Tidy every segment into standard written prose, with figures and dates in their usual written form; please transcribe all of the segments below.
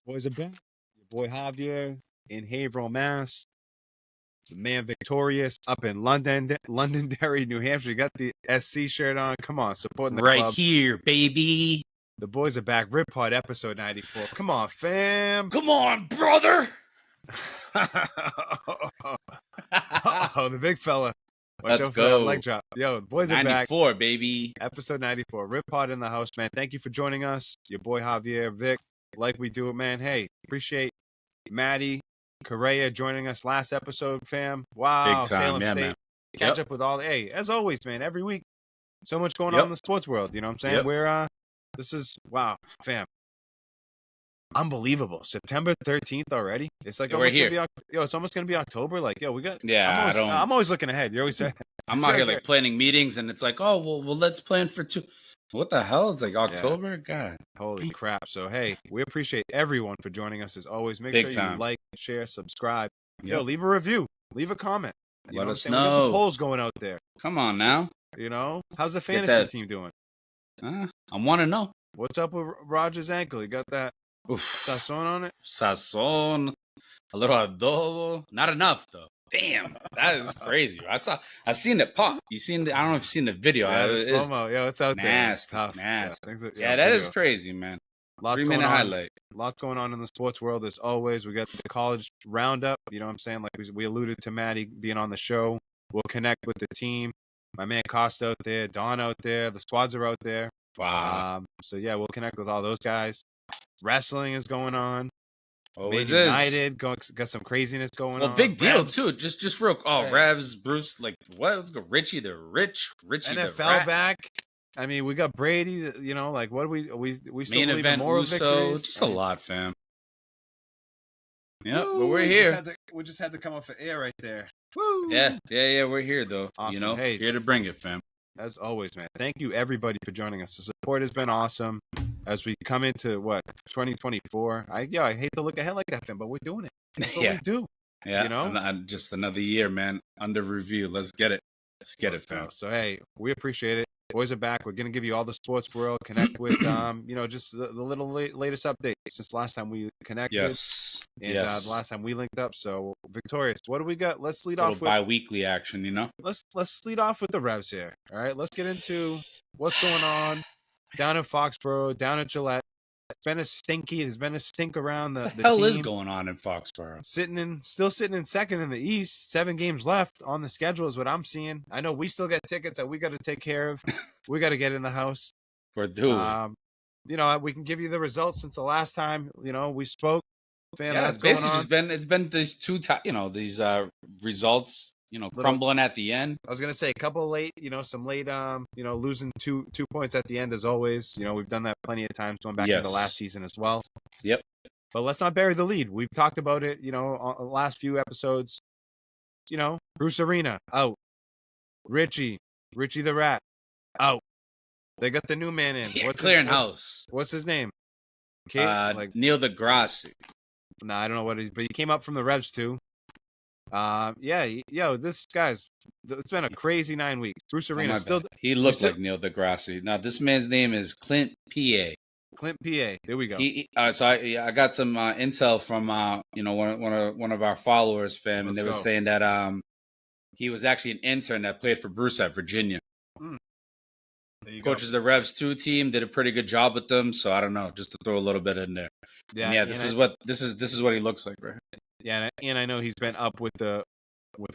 Boys are back. Your boy Javier in Haverhill, Mass. It's a man victorious up in Londonderry, New Hampshire. You got the SC shirt on. Come on, supporting the Right club. here, baby. The boys are back. Rip Pod episode 94. Come on, fam. Come on, brother. Oh, the big fella. Watch Let's out for that go. leg drop. Yo, the boys are back. 94, baby. Episode 94. Rip Pod in the house, man. Thank you for joining us. Your boy Javier, Vic. Like we do it, man. Hey, appreciate Maddie Correa joining us last episode, fam. Wow. Big time, Salem yeah, State. man. Catch up with all. Hey, as always, man, every week. So much going on in the sports world. You know what I'm saying? Yep. We're, this is, wow, fam. Unbelievable. September 13th already. It's like We're here. It's almost gonna be October. Like, yo, we got. Yeah, I'm always looking ahead. You're always saying. I'm out here like planning meetings, and it's like, oh, well, let's plan for two. What the hell? It's like October? God. Holy crap. So, hey, we appreciate everyone for joining us as always. Make Big sure time. you like, share, subscribe. Yep. Yo, leave a review. Leave a comment. Let us We got the know. polls going out there. Come on now. You know? How's the fantasy team doing? I want to know. What's up with Roger's ankle? You got that Oof. sazon on it? Sazon. A little adobo. Not enough, though. Damn, that is crazy. I seen it pop. I don't know if you've seen the video. Yeah, the slow-mo. Yo, it's out there. It's tough. Nasty. Yeah, that is crazy, man. 3-minute highlight. Lots going on in the sports world as always. We got the college roundup. You know what I'm saying? Like we alluded to Maddie being on the show. We'll connect with the team. My man Costa out there, Don out there. The squads are out there. Wow. So yeah, we'll connect with all those guys. Wrestling is going on. Always United got some craziness going on. Well, big deal Revs. too. Just real. Oh, Revs, Bruce. Like what? Let's go. Richie the Richie NFL the rat. back. I mean, we got Brady. You know, like what do we still Main believe event in more Uso. victories? Just a lot, fam. Yep, Woo, but we're here. We just had to come off the air right there. Woo. Yeah. We're here though. Awesome. You know, hey, here to bring it, fam. As always, man. Thank you everybody for joining us. The support has been awesome. As we come into 2024. I hate to look ahead like that, but we're doing it. That's what we do. Yeah. You know, just another year, man. Under review. Let's get it. Let's get it, fam. So hey, we appreciate it. Boys are back. We're gonna give you all the sports world. Connect with just the little latest updates since last time we connected. Yes. And the last time we linked up. So victorious. What do we got? Let's lead off with bi-weekly action. You know. Let's lead off with the Revs here. All right. Let's get into what's going on down in Foxborough, down at Gillette. It's been a stinky. There's been a stink around the hell team. Is going on in Foxborough? Still sitting in second in the East. 7 games left on the schedule is what I'm seeing. I know we still got tickets that we got to take care of. We got to get in the house. We're doing. We can give you the results since the last time we spoke. It's basically just been these these results. Crumbling at the end. I was gonna say a couple of late, some late, losing two points at the end as always. We've done that plenty of times going back into last season as well. Yep. But let's not bury the lead. We've talked about it, on the last few episodes. Bruce Arena out, Richie the Rat out. They got the new man in. Yeah, clearing house. What's his name? Neil deGrasse. No, I don't know what it is, but he came up from the Revs too. This guy's. It's been a crazy 9 weeks. Bruce Arena He looked like Neil deGrasse. Now this man's name is Clint P.A. Clint P.A. There we go. So I got some intel from one of our followers, fam, and they were saying that he was actually an intern that played for Bruce at Virginia. Coaches the Revs 2 team, did a pretty good job with them. So I don't know, just to throw a little bit in there. This is what he looks like, right? Yeah, and I know he's been up with the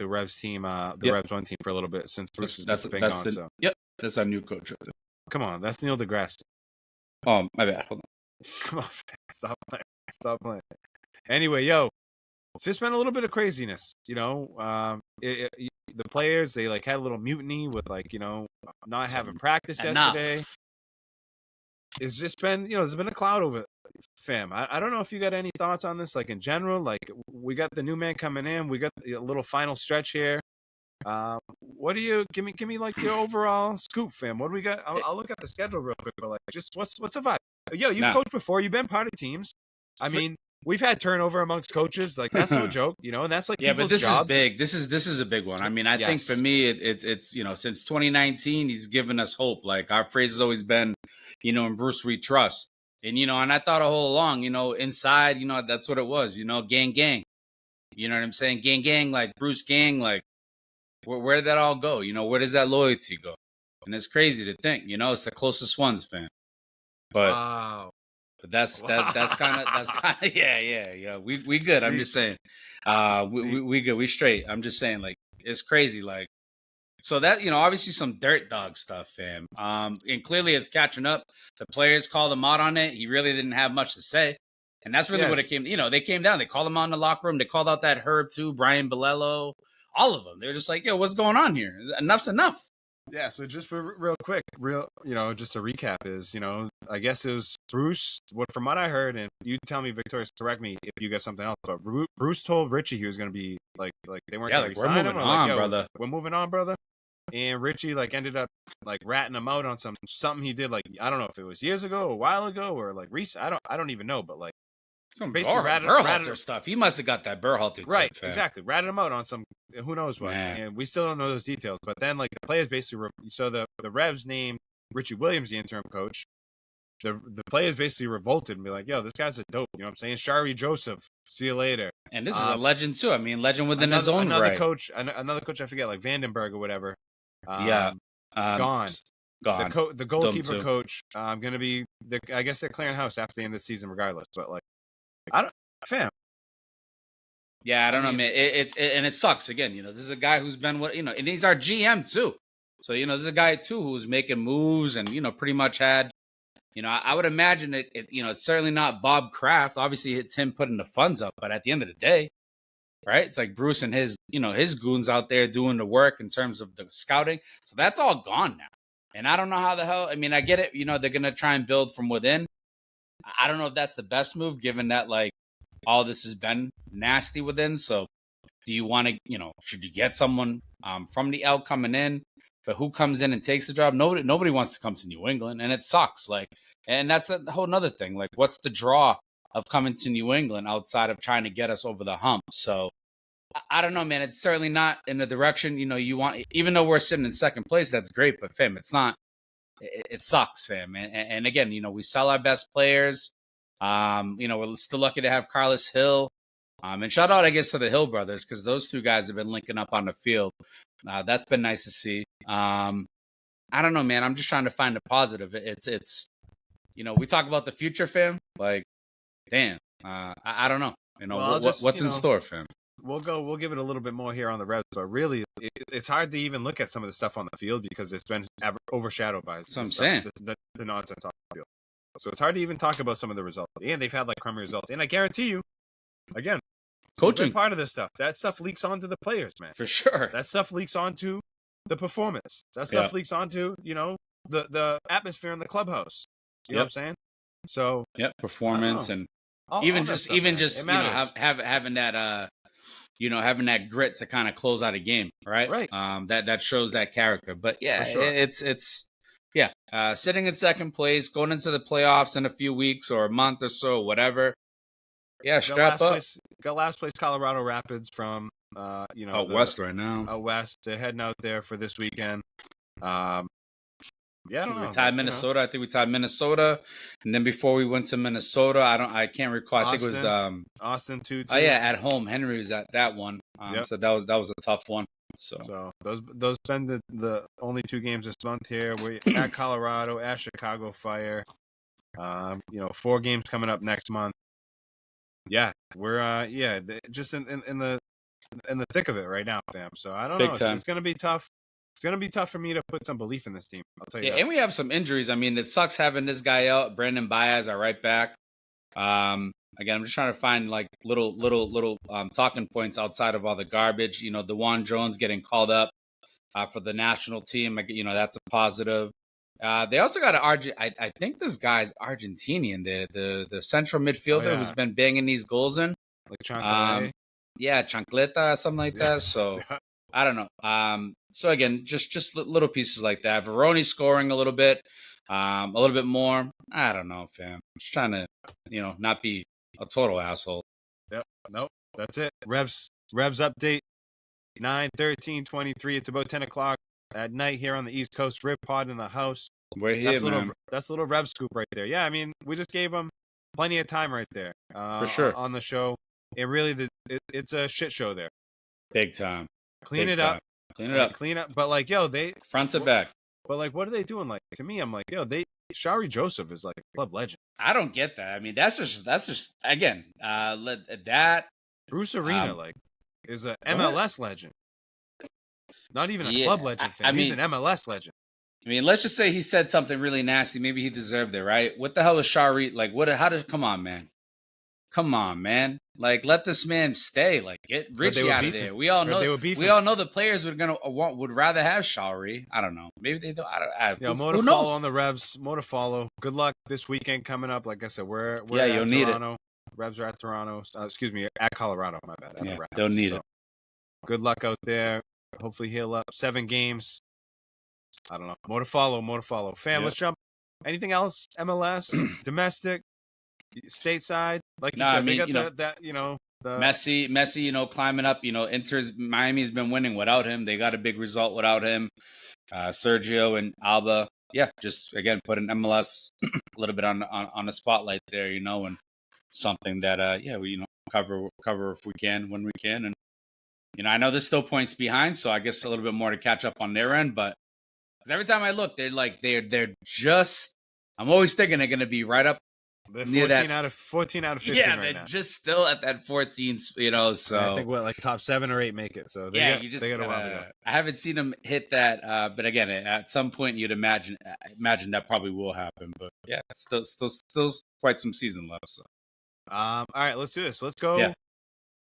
Revs team, Revs 1 team for a little bit since Bruce has been gone. So. Yep, that's our new coach. Come on, that's Neil deGrasse. Oh, my bad. Hold on. Come on, stop playing. Anyway, it's just been a little bit of craziness. The players they had a little mutiny with not having practice yesterday. It's just been there's been a cloud over it. Fam, I don't know if you got any thoughts on this, in general. We got the new man coming in. We got a little final stretch here. What do you give me your overall scoop, fam? What do we got? I'll look at the schedule real quick, but just what's the vibe? You've coached before. You've been part of teams. I mean, we've had turnover amongst coaches. That's no joke, and that's but this jobs. Is big. This is a big one. I mean, I think for me, it's since 2019, he's given us hope. Our phrase has always been, in Bruce we trust. And, and I thought all along, inside, that's what it was, gang, gang. You know what I'm saying? Gang, gang, like Bruce Gang, like where did that all go? Where does that loyalty go? And it's crazy to think, it's the closest ones, fam. But Wow. But that's kind of yeah. We good. I'm just saying. We good. We straight. I'm just saying, like, it's crazy. Like, so that, obviously some dirt dog stuff, fam. And clearly it's catching up. The players called him out on it. He really didn't have much to say. And that's really what it came. They came down. They called him out in the locker room. They called out that Herb too, Brian Bilello, all of them. They're just like, yo, what's going on here? Enough's enough. Yeah, so just for real quick, just to recap is, I guess it was Bruce, from what I heard, and you tell me, Victorious, correct me if you get something else, but Bruce told Richie he was going to be, like they weren't going to we're moving on, brother. We're moving on, brother. And Richie, ended up, ratting him out on something he did, I don't know if it was years ago, a while ago, or, recent, I don't even know, but, some basically Berhalter stuff. He must have got that Berhalter right, tip, exactly. Ratted him out on some who knows what, and we still don't know those details. But then, the players basically the Revs named Richie Williams the interim coach. The players basically revolted and be like, "Yo, this guy's a dope." You know what I'm saying? Shari Joseph, see you later. And this is a legend too. I mean, legend within his own another right. Another coach, I forget, like Vandenberg or whatever. Gone. The goalkeeper coach, gonna be. I guess they're clearing house after the end of the season, regardless. But I don't, fam. Yeah, I don't know, man. And it sucks. Again, this is a guy who's been and he's our GM too. So this is a guy too who's making moves and pretty much had, I would imagine it's certainly not Bob Kraft. Obviously, it's him putting the funds up, but at the end of the day, right? It's like Bruce and his his goons out there doing the work in terms of the scouting. So that's all gone now. And I don't know how the hell. I mean, I get it. They're gonna try and build from within. I don't know if that's the best move, given that all this has been nasty within. So do you want to, should you get someone from the L coming in, but who comes in and takes the job? Nobody wants to come to New England, and it sucks. And that's a whole nother thing. What's the draw of coming to New England outside of trying to get us over the hump? So I don't know, man. It's certainly not in the direction, you want, even though we're sitting in second place, that's great, but fam, it's not, it sucks, fam. And again, we sell our best players. We're still lucky to have Carlos Hill. And shout out, I guess, to the Hill brothers, because those two guys have been linking up on the field. That's been nice to see. I don't know, man. I'm just trying to find a positive. It's we talk about the future, fam. Damn. I don't know. What's in store, fam? We'll give it a little bit more here on the Revs, but really, it's hard to even look at some of the stuff on the field because it's been overshadowed by the nonsense on the field. So it's hard to even talk about some of the results. And they've had crummy results. And I guarantee you, again, coaching part of this stuff. That stuff leaks onto the players, man. For sure. That stuff leaks onto the performance. That stuff leaks onto, the atmosphere in the clubhouse. You know what I'm saying? So performance and even just having that having that grit to kind of close out a game, right? Right. That shows that character. But yeah, sure. it's sitting in second place, going into the playoffs in a few weeks or a month or so, whatever. Yeah, strap up. Got last place Colorado Rapids from out west right now. Out west, they're heading out there for this weekend. I don't know. We tied Minnesota. I think we tied Minnesota, and then before we went to Minnesota, I can't recall. I think it was Austin too. Oh yeah, at home. Henry was at that one. So that was a tough one. So those been the only two games this month here. We're at Colorado, at Chicago Fire. 4 games coming up next month. Yeah, we're just in the thick of it right now, fam. So I don't know. It's gonna be tough. It's gonna be tough for me to put some belief in this team. I'll tell you. Yeah, and we have some injuries. I mean, it sucks having this guy out. Brandon Baez, our right back. Again, I'm just trying to find little talking points outside of all the garbage. DeJuan Jones getting called up for the national team. That's a positive. They also got I think this guy's Argentinian. The central midfielder who's been banging these goals in. Like Chancleta. Chancleta, something like that. So I don't know. So again, just little pieces like that. Veroni scoring a little bit more. I don't know, fam. I'm just trying to, not be a total asshole. Yep. Nope. That's it. Revs update. 9/13/23. It's about 10 o'clock at night here on the East Coast. Rip Pod in the house. We're here, man. That's a little Rev scoop right there. Yeah, I mean, we just gave him plenty of time right there For sure. on the show. And really, it's a shit show there. Big time. Clean it up. Clean it up. Clean up. But like, yo, they front to back. But like, what are they doing? Like, to me, I'm like, yo, Shari Joseph is like a club legend. I don't get that. I mean, that's just again, that Bruce Arena is a MLS legend. Not even a club legend fan. He's an MLS legend. I mean, let's just say he said something really nasty. Maybe he deserved it, right? What the hell is Shari? Like, come on, man. Come on, man. Like, let this man stay. Like, get Richie out of there. We all know the players would rather have Shari. I don't know. Maybe they don't. More to follow on the Revs. More to follow. Good luck this weekend coming up. Like I said, we're at you'll need Toronto. It. Revs are at Toronto. Excuse me, at Colorado. My bad. They'll need it. Good luck out there. Hopefully heal up. 7 games. I don't know. More to follow. Fam, let's jump. Anything else? MLS, domestic, stateside. Like you said, they got the Messi, climbing up. Miami's been winning without him. They got a big result without him. Sergio and Alba. Yeah, just again put an MLS a little bit on the spotlight there, and something that we cover if we can when we can, and I know there's still points behind, so I guess a little bit more to catch up on their end, but every time I look, they're just. I'm always thinking they're going to be right up. They're 14 out of 15 yeah, right they're now. Just still at that 14, So I think top 7 or 8 make it. So they got a while to go. I haven't seen them hit that, but again, at some point you'd imagine that probably will happen. But yeah, still quite some season left. So, all right, let's do this. Let's go. Yeah.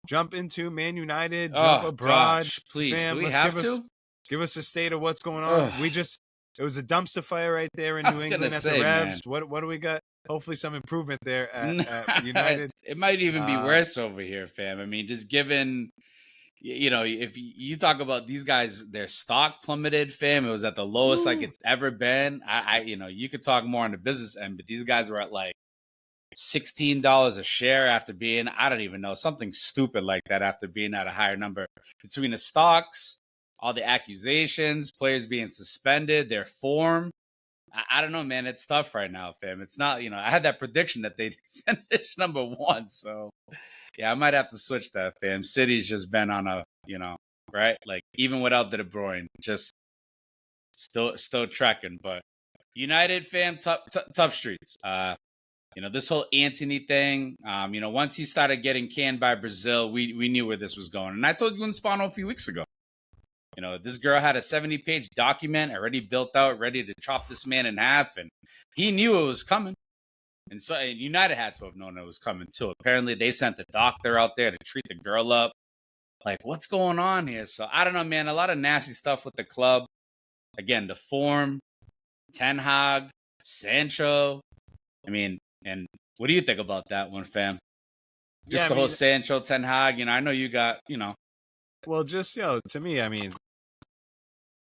Jump into Man United. Jump abroad. Gosh, please, Fam, do we have to? Give us a state of what's going on. It was a dumpster fire right there in New England at the Revs. What do we got? Hopefully some improvement there at United. It might even be worse over here, fam. I mean, just given, if you talk about these guys, their stock plummeted, fam. It was at the lowest like it's ever been. You could talk more on the business end, but these guys were at like $16 a share after being, I don't even know, something stupid like that after being at a higher number. Between the stocks, all the accusations, players being suspended, their form. I don't know, man. It's tough right now, fam. It's not, I had that prediction that they'd finish number 1. So, yeah, I might have to switch that, fam. City's just been on a, right? Like, even without the De Bruyne, just still trekking. But United, fam, tough streets. This whole Antony thing, once he started getting canned by Brazil, we knew where this was going. And I told you in Spano a few weeks ago. This girl had a 70-page document already built out, ready to chop this man in half, and he knew it was coming. And so United had to have known it was coming too. Apparently, they sent the doctor out there to treat the girl up. Like, what's going on here? So I don't know, man. A lot of nasty stuff with the club. Again, the form, Ten Hag, Sancho. I mean, and what do you think about that one, fam? Just the whole Sancho, Ten Hag. I know you got, Well, just, to me, I mean,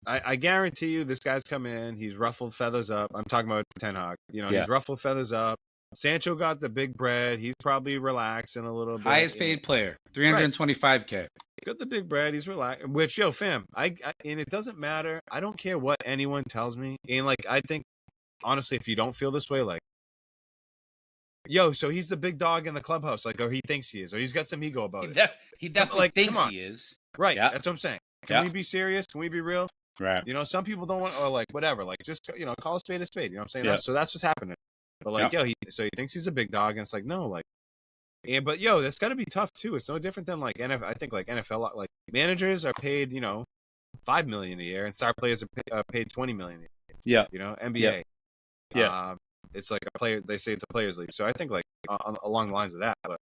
I guarantee you this guy's coming in. He's ruffled feathers up. I'm talking about Ten Hag. He's ruffled feathers up. Sancho got the big bread. He's probably relaxing a little bit. Highest paid player, $325K. Right. Got the big bread. He's relaxed. Which, fam, and it doesn't matter. I don't care what anyone tells me. And, I think, honestly, if you don't feel this way, so he's the big dog in the clubhouse, or he thinks he is, or he's got some ego about it. He definitely thinks he is. Right. Yep. That's what I'm saying. Can we be serious? Can we be real? Right. Some people don't want, or whatever. Just, call a spade a spade. You know what I'm saying? So that's what's happening. But he thinks he's a big dog, and it's no, but that's got to be tough too. It's no different than NFL. I think NFL, managers are paid, $5 million a year, and star players are paid $20 million a year. Yeah. NBA. Yeah. It's like a player. They say it's a players league. So I think along the lines of that. But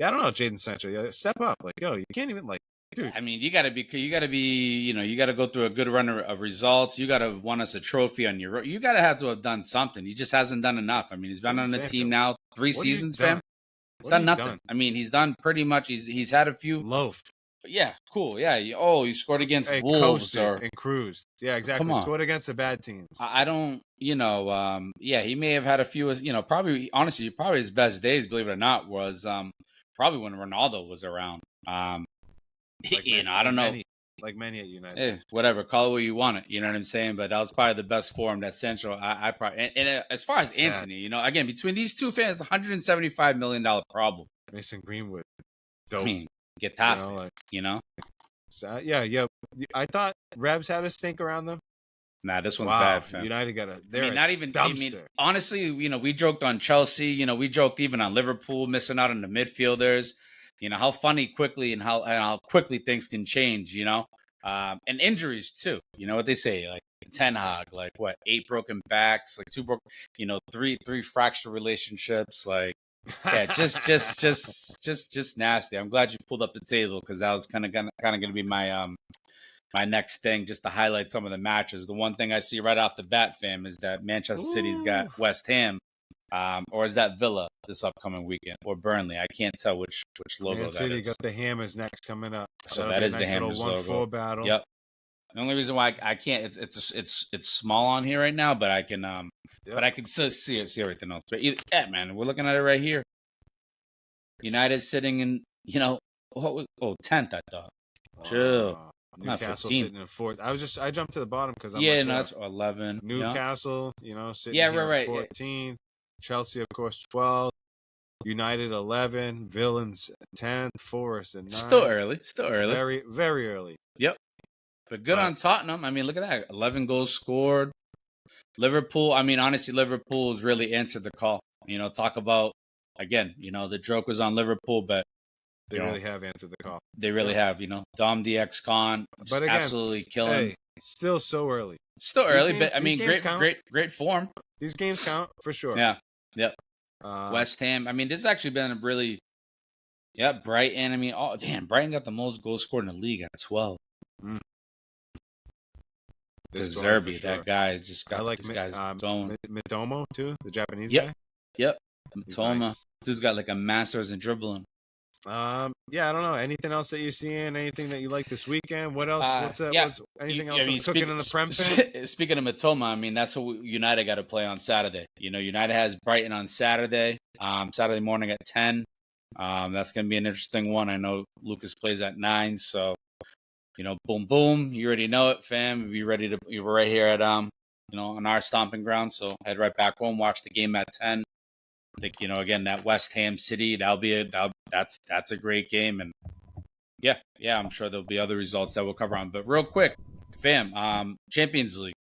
I don't know, Jadon Sancho. Step up. You can't even dude. I mean, you gotta be. You gotta go through a good run of results. You gotta won us a trophy on your. You gotta have to have done something. He just hasn't done enough. I mean, he's been on the team now 3 seasons, fam. He's done nothing. I mean, he's done pretty much. He's had a few loafed. Yeah, cool. Yeah. You scored against Wolves and cruised. Yeah, exactly. Scored against the bad teams. I don't. He may have had a few. Probably honestly, probably his best days, believe it or not, was probably when Ronaldo was around. I don't know. at United. Hey, whatever, call it what you want it. You know what I'm saying? But that was probably the best form that Central. I probably and as far as Sad. Anthony, again between these two fans, $175 million problem. Mason Greenwood, dope. I mean, get tough. Sad. Yeah. I thought Revs had a stink around them. Nah, this one's bad, fam. United got a. not even. Dumpster. I mean, honestly, we joked on Chelsea. We joked even on Liverpool missing out on the midfielders. How funny quickly and how quickly things can change. And injuries too. You know what they say, like Ten Hag, like what, 8 broken backs, like 2 broken, three fractured relationships, like yeah, just nasty. I'm glad you pulled up the table because that was kind of gonna be my my next thing, just to highlight some of the matches. The one thing I see right off the bat, fam, is that Manchester City's got West Ham, or is that Villa this upcoming weekend, or Burnley? I can't tell which logo Man City that is. got the Hammers next coming up. So that is the Hammers logo. Battle. Yep. The only reason why I can't, it's small on here right now, but I can but I can still see everything else. But man, we're looking at it right here. United sitting in, 10th, I thought. Chill. Newcastle sitting in 4th. I jumped to the bottom because I'm that's 11. Newcastle, sitting right. 14. Yeah. Chelsea, of course, 12. United 11. Villains 10. Forest and 9. Still early. Very, very early. Yep. But good on Tottenham. I mean, look at that. 11 goals scored. Liverpool. I mean, honestly, Liverpool's really answered the call. Talk about, again, the joke was on Liverpool, but they really have answered the call. They really have, Dom the ex-con, but again, absolutely killing. Still so early. Still early, but I mean, great form. These games count for sure. Yeah, yep. West Ham. I mean, this has actually been a really, Brighton. I mean, Brighton got the most goals scored in the league at 12. Zerbi, that guy just got. I like this guy's zone. Mitomo too, the Japanese guy. Yep. Mitoma. Nice. Dude's got like a master's in dribbling. I don't know. Anything else that you're seeing? Anything that you like this weekend? What else? What's anything else cooking in the Prem? Speaking of Mitoma, I mean, that's what United got to play on Saturday. United has Brighton on Saturday. Saturday morning at 10. That's gonna be an interesting one. I know Lucas plays at 9, so boom, boom. You already know it, fam. You were right here at on our stomping ground. So head right back home. Watch the game at 10. I think again, that West Ham City, that's a great game, and yeah, I'm sure there'll be other results that we'll cover on. But real quick, fam, Champions League,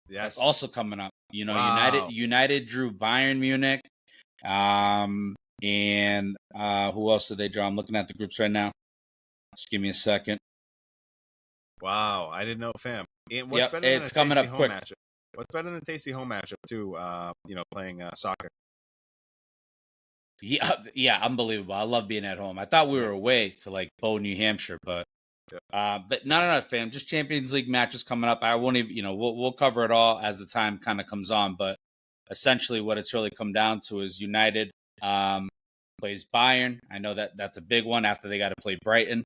that's also coming up. United drew Bayern Munich, and who else did they draw? I'm looking at the groups right now. Just give me a second. Wow, I didn't know, fam. It's coming up quick. Matchup? What's better than a tasty home matchup too? Playing soccer. Yeah, unbelievable. I love being at home. I thought we were away to like Bow, New Hampshire, but no, fam. Just Champions League matches coming up. I won't even, we'll cover it all as the time kind of comes on. But essentially, what it's really come down to is United plays Bayern. I know that's a big one after they got to play Brighton.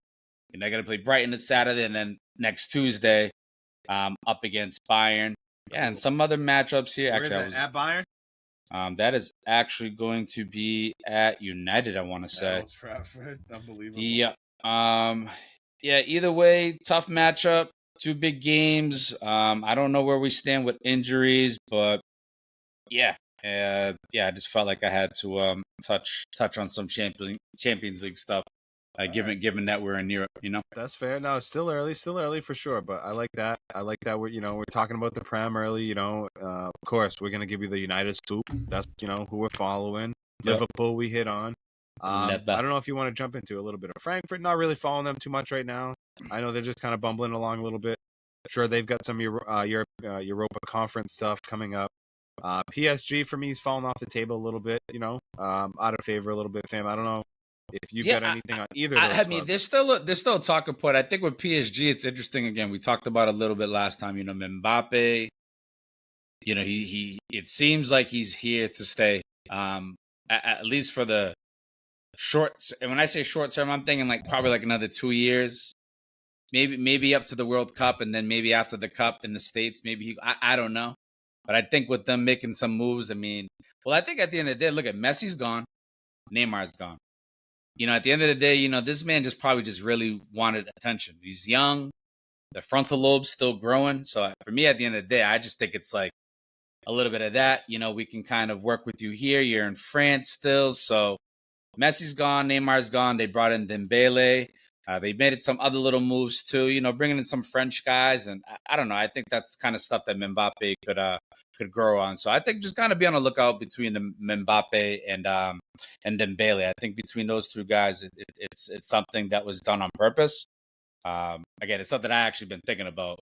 They got to play Brighton this Saturday, and then next Tuesday, up against Bayern. Yeah, and some other matchups here. Where is it? At Bayern? That is actually going to be at United, I want to say. Old Trafford. Unbelievable. Yeah. Either way, tough matchup. 2 big games. I don't know where we stand with injuries, but I just felt like I had to touch on some Champions League stuff. Given that we're in Europe, That's fair. No, it's still early for sure. But I like that. We're talking about the Prem early. Of course, we're gonna give you the United scoop. That's who we're following. Yep. Liverpool, we hit on. I don't know if you want to jump into a little bit of Frankfurt. Not really following them too much right now. I know they're just kind of bumbling along a little bit. Sure, they've got some Europa Conference stuff coming up. PSG for me is falling off the table a little bit. Out of favor a little bit, fam. I don't know if you've got anything on either of those I mean, there's still a talking point. I think with PSG, it's interesting. Again, we talked about it a little bit last time. Mbappe, he it seems like he's here to stay, at least for the short. And when I say short term, I'm thinking like probably like another 2 years, maybe up to the World Cup, and then maybe after the Cup in the States, maybe I don't know. But I think with them making some moves, I mean, I think at the end of the day, look at Messi's gone, Neymar's gone. At the end of the day, this man probably really wanted attention. He's young. The frontal lobe's still growing. So for me, at the end of the day, I just think it's like a little bit of that. We can kind of work with you here. You're in France still. So Messi's gone, Neymar's gone. They brought in Dembele. They made it some other little moves too, bringing in some French guys. And I don't know. I think that's kind of stuff that Mbappe could grow on. So I think just kind of be on the lookout between the Mbappe and Dembele. I think between those two guys, it's something that was done on purpose. Again, it's something I actually been thinking about.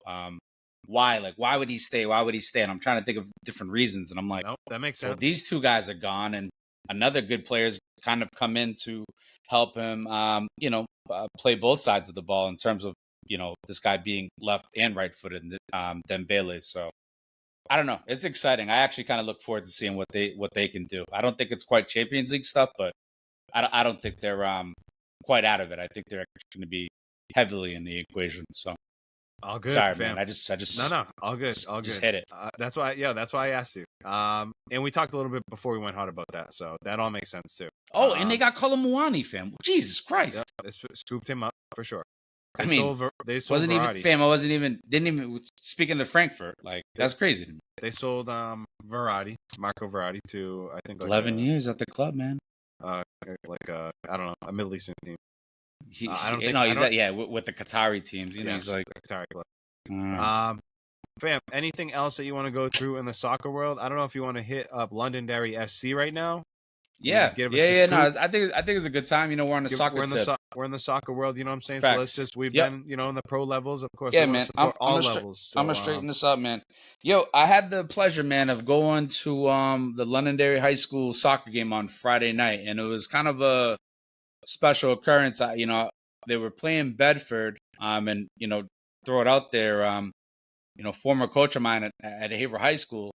Why would he stay? Why would he stay? And I'm trying to think of different reasons. And I'm like, nope, that makes sense. Well, these two guys are gone, and another good player's kind of come in to help him, play both sides of the ball in terms of, this guy being left and right-footed, Dembele. So I don't know. It's exciting. I actually kind of look forward to seeing what they can do. I don't think it's quite Champions League stuff, but I don't think they're quite out of it. I think they're going to be heavily in the equation. So all good. Sorry, fam. man. I just no, all good, all just good. hit it. That's why I asked you. And we talked a little bit before we went hard about that, so that all makes sense too. Oh, and they got Colomwani, fam. Jesus Christ! Yep, they scooped him up for sure. They sold wasn't Verratti. even fam. I didn't even speaking to Frankfurt. Like that's crazy to me. They sold Marco Verratti to I think 11 years at the club, man. I don't know, a Middle Eastern team. With the Qatari teams, he's like Qatari club. Fam, anything else that you want to go through in the soccer world? I don't know if you want to hit up Londonderry SC right now. No, I think it's a good time. We're on the soccer tip. We're in the soccer world, you know what I'm saying? Facts. So we've been, in the pro levels, of course. Yeah, man. I'm levels. I'm gonna straighten this up, man. Yo, I had the pleasure, man, of going to the Londonderry High School soccer game on Friday night, and it was kind of a special occurrence. They were playing Bedford, and throw it out there. Former coach of mine at Haver High School,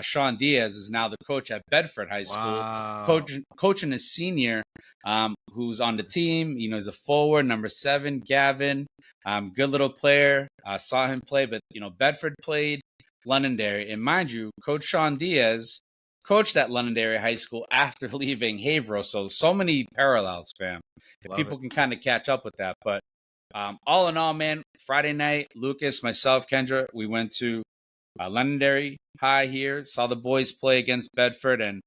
Sean Diaz, is now the coach at Bedford High School. Wow. Coaching a senior who's on the team. He's a forward, number 7, Gavin. Good little player. I saw him play, but Bedford played Londonderry, and mind you, Coach Sean Diaz coached at Londonderry High School after leaving Haverhill. So many parallels, fam. People can kind of catch up with that, but. All in all, man, Friday night, Lucas, myself, Kendra, we went to Londonderry High here, saw the boys play against Bedford, and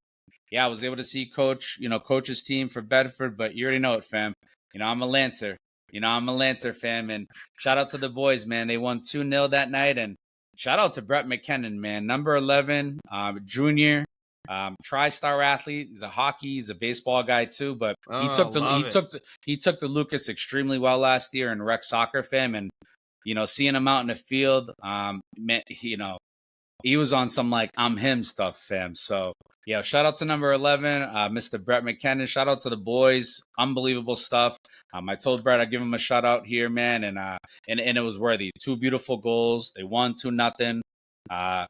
I was able to see Coach's team for Bedford, but you already know it, fam. I'm a Lancer. I'm a Lancer, fam, and shout out to the boys, man. They won 2-0 that night, and shout out to Brett McKinnon, man, number 11, junior. Tri-star athlete. He's a baseball guy too, but he took the Lucas extremely well last year in rec soccer, fam, and seeing him out in the field, man, he was on some like I'm him stuff, fam. So shout out to number 11, Mr. Brett McKinnon. Shout out to the boys, unbelievable stuff. I told Brett I'd give him a shout out here, man, and it was worthy. 2 beautiful goals. They won 2-0.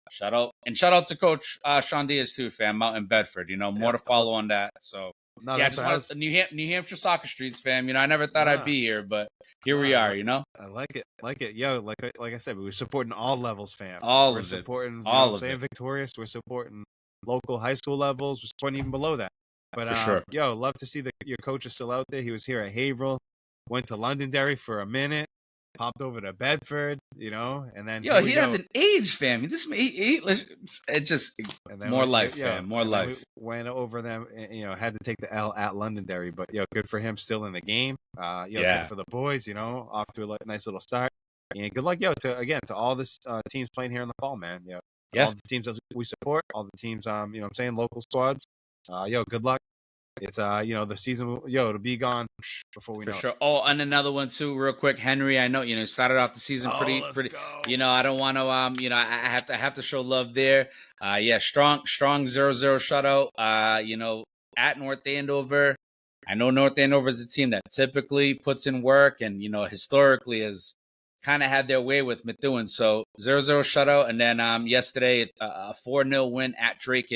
Shout out to Coach Sean Diaz too, fam, out in Bedford. More to follow on that. So just wanted the New Hampshire soccer streets, fam. I never thought I'd be here, but here we are. I like it. Yo, like I said, we were supporting all levels, fam. We're supporting all of it. Victorious. We're supporting local high school levels. We're supporting even below that. But for sure. Yo, love to see your coach is still out there. He was here at Haverhill, went to Londonderry for a minute. Popped over to Bedford, and then he doesn't age, fam. It's just more life, fam. More life. We went over them, had to take the L at Londonderry, but good for him, still in the game. Good for the boys, off to a nice little start. And good luck, to all this teams playing here in the fall, man. All the teams that we support, all the teams, local squads. Good luck. It's the season it'll be gone before we know. For sure. Oh, and another one too, real quick, Henry. I know started off the season pretty. Go. I don't want to I have to show love there. Strong 0-0 shutout. At North Andover. I know North Andover is a team that typically puts in work and historically has kind of had their way with Methuen. So 0-0 shutout, and then yesterday a 4-0 win at Drake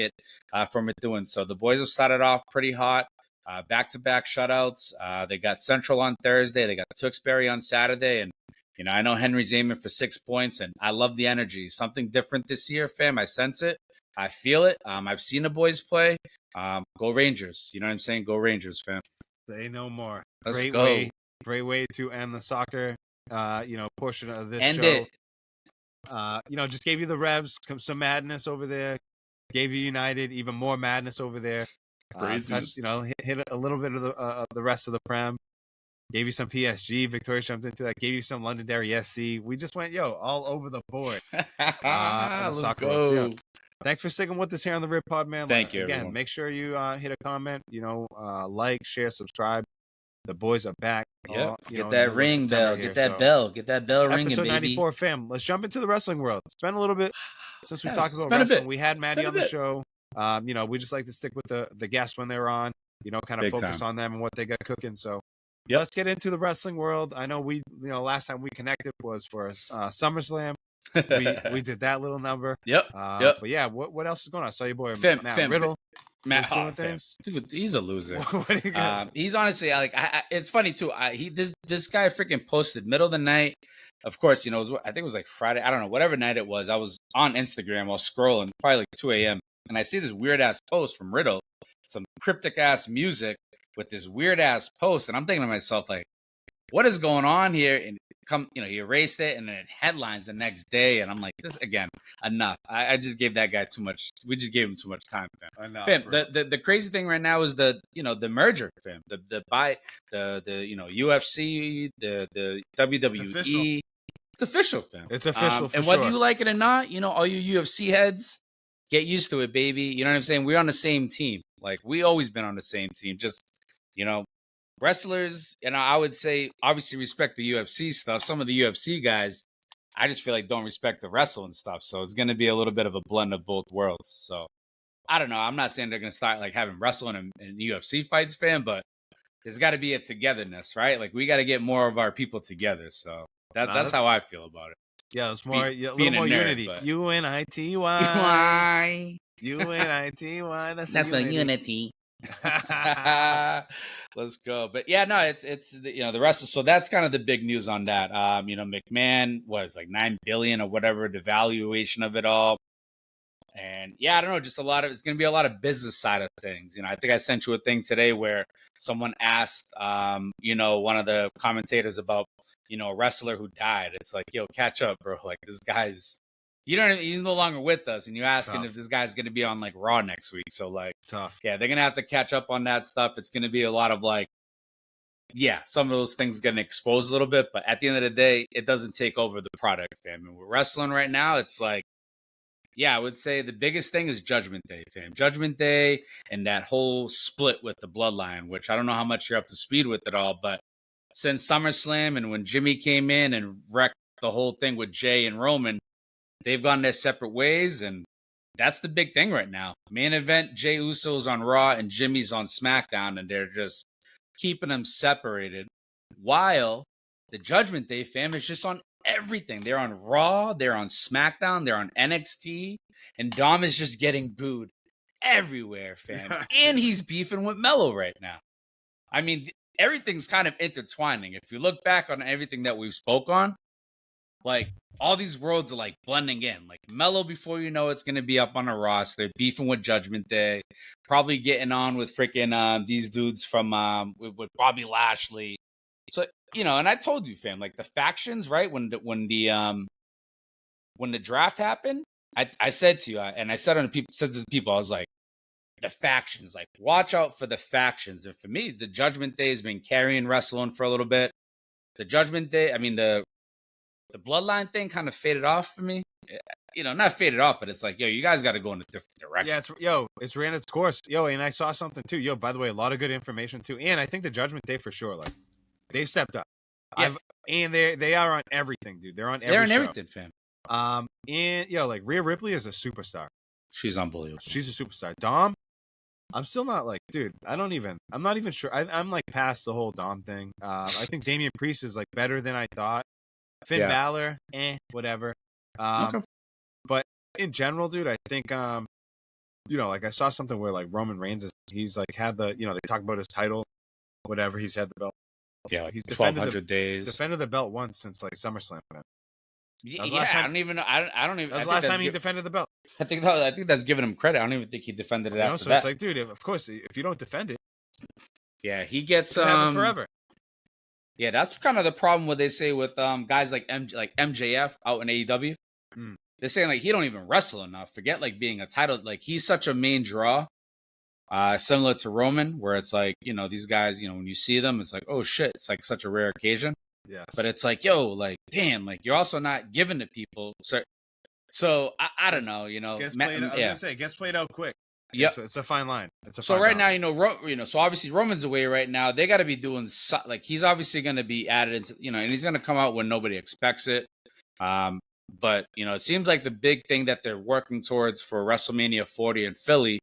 for Methuen. So the boys have started off pretty hot. Back-to-back shutouts. They got Central on Thursday. They got Tewksbury on Saturday, and I know Henry's aiming for 6 points, and I love the energy. Something different this year, fam. I sense it. I feel it. I've seen the boys play. Go Rangers. You know what I'm saying? Go Rangers, fam. Say no more. Let's go. Great way to end the soccer portion of this End show. it. Just gave you the Revs, some madness over there. Gave you United, even more madness over there. Crazy. Hit a little bit of the rest of the Prem. Gave you some PSG. Victoria jumped into that. Gave you some Londonderry SC. We just went, all over the board. Let's go. Thanks for sticking with us here on the Rip Pod, man. Thank you, again. everyone. Make sure you hit a comment. Like, share, subscribe. The boys are back. Yep. Get that ring bell. Get that bell. Get that bell ringing, baby. Episode 94, fam. Let's jump into the wrestling world. It's been a little bit since we talked about wrestling. We had Maddie on the show. We just like to stick with the guests when they're on. Kind of focus on them and what they got cooking. So let's get into the wrestling world. I know last time we connected was for SummerSlam. we did that little number. Yep. But yeah, what else is going on? I saw your boy Matt Riddle. Matt, dude, he's a loser. He's honestly it's funny too. This guy freaking posted middle of the night. Of course, I think it was like Friday. I don't know, whatever night it was. I was on Instagram while scrolling, probably like 2 a.m. and I see this weird ass post from Riddle, some cryptic ass music with this weird ass post, and I'm thinking to myself like, what is going on here? And he erased it, and then it headlines the next day, and I'm like, this again, enough. I just gave that guy too much. We just gave him too much time, fam. Enough, fam, the crazy thing right now is the merger, fam. The UFC, the WWE. It's official, fam. It's official, and whether you like it or not, all you UFC heads, get used to it, baby. You know what I'm saying? We're on the same team. Like we always been on the same team. Just wrestlers, I would say obviously respect the UFC stuff. Some of the UFC guys, I just feel like don't respect the wrestling stuff. So it's going to be a little bit of a blend of both worlds. So I don't know. I'm not saying they're going to start like having wrestling and UFC fights, fam, but there's got to be a togetherness, right? Like we got to get more of our people together. So that's how I feel about it. Yeah, it's more a little more unity. UNITY. UNITY. That's my unity. Let's go. But yeah, no, it's the wrestle. So that's kind of the big news on that. McMahon was like $9 billion or whatever, the valuation of it all. And yeah, I don't know, just it's going to be a lot of business side of things. I think I sent you a thing today where someone asked, one of the commentators about, a wrestler who died. It's like, yo, catch up, bro. Like this guy's, he's no longer with us. And you're asking if this guy's going to be on like Raw next week. So like, tough. Yeah, they're going to have to catch up on that stuff. It's going to be a lot of like, some of those things getting exposed a little bit. But at the end of the day, it doesn't take over the product, fam. And we're wrestling right now. It's like, I would say the biggest thing is Judgment Day, fam. Judgment Day and that whole split with the Bloodline, which I don't know how much you're up to speed with it all, but since SummerSlam and when Jimmy came in and wrecked the whole thing with Jay and Roman, they've gone their separate ways, and that's the big thing right now. Main event, Jay Uso's on Raw and Jimmy's on SmackDown, and they're just keeping them separated, while the Judgment Day fam is just on everything. They're on Raw, they're on SmackDown, they're on NXT, and Dom is just getting booed everywhere, fam. And he's beefing with Mello right now. I mean, everything's kind of intertwining. If you look back on everything that we've spoke on, like all these worlds are like blending in. Like Mello, before you know, it's going to be up on a roster, beefing with Judgment Day, probably getting on with freaking these dudes from with Bobby Lashley. So and I told you, fam, like the factions, right? When the draft happened, I said to you, and I said to the people, I was like, the factions, like watch out for the factions. And for me, the Judgment Day has been carrying wrestling for a little bit. The Judgment Day, I mean the Bloodline thing kind of faded off for me. Not faded off, but it's like, yo, you guys got to go in a different direction. Yeah, it's ran its course. Yo, and I saw something too. Yo, by the way, a lot of good information too. And I think the Judgment Day for sure, like they've stepped up. Yeah. And they are on everything, dude. They're on everything, fam. And like Rhea Ripley is a superstar. She's unbelievable. She's a superstar. Dom, I'm still not like, dude, I'm not even sure. I'm like past the whole Dom thing. I think Damian Priest is like better than I thought. Finn Balor, whatever. Okay. But in general, dude, I think, like I saw something where like Roman Reigns he's like had the, they talk about his title, whatever. He's had the belt. Yeah, like he's 1,200 days. Defended the belt once since like SummerSlam. I don't even know. I don't even. That was the last time he defended the belt. I think that's giving him credit. I don't even think he defended it after so that. It's like, dude, of course, if you don't defend it, he gets forever. Yeah, that's kind of the problem what they say with guys like MJF out in AEW. Mm. They're saying like he don't even wrestle enough. Forget like being a title. Like he's such a main draw. Similar to Roman, where it's like, you know, these guys, you know, when you see them, it's like, oh shit, it's like such a rare occasion. Yes. But it's like, yo, like, damn, like you're also not giving to people. So I don't know, you know. I was gonna say, it gets played out quick. Yeah. It's a fine line. It's a So fine right now, balance. you know, so obviously Roman's away right now. They got to be doing like he's obviously going to be added into, you know, and he's going to come out when nobody expects it. But you know, it seems like the big thing that they're working towards for WrestleMania 40 in Philly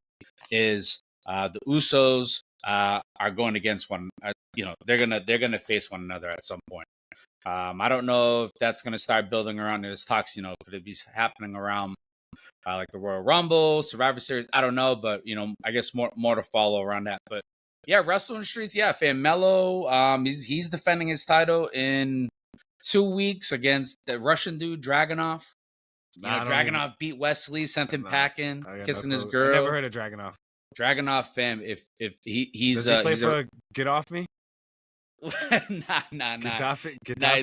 is the Usos are going against one. You know, they're gonna face one another at some point. I don't know if that's gonna start building around. There's talks, you know, could it be happening around like the Royal Rumble, Survivor Series? I don't know, but you know, I guess more to follow around that. But yeah, Wrestling Streets, yeah, Fan Mello, he's defending his title in 2 weeks against the Russian dude Dragunov. You know, Dragunov beat Wesley, sent him packing, kissing his girl. I never heard of Dragunov. Dragunov, fam, if he's does he play for Get Off Me? nah. Gaddafi? Nah,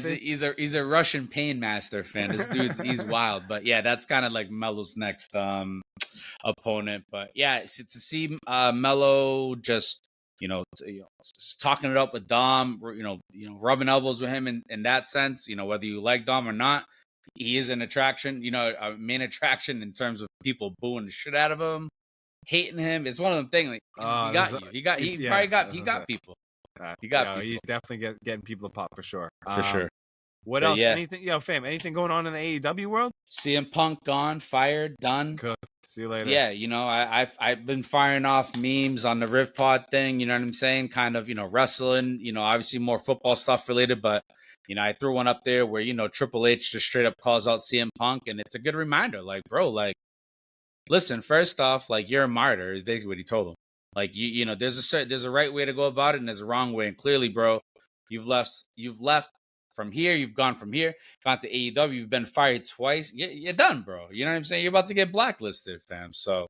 he's a Russian pain master, fan. This dude's he's wild. But yeah, that's kind of like Melo's next opponent. But yeah, to see Melo just talking it up with Dom, rubbing elbows with him in that sense, whether you like Dom or not, he is an attraction, a main attraction in terms of people booing the shit out of him, hating him. It's one of them things. Like, he got people. He definitely getting people to pop for sure. For sure. What else? Yeah. Anything, fam? Anything going on in the AEW world? CM Punk gone, fired, done. Cool. See you later. Yeah, I've been firing off memes on the Riv Pod thing. You know what I'm saying? Kind of, wrestling. Obviously more football stuff related, but I threw one up there where Triple H just straight up calls out CM Punk, and it's a good reminder. Like, bro, like, listen. First off, like, you're a martyr. Is basically what he told him. Like, there's a right way to go about it, and there's a wrong way. And clearly, bro, you've left from here. You've gone from here, gone to AEW. You've been fired twice. You're done, bro. You know what I'm saying? You're about to get blacklisted, fam. So,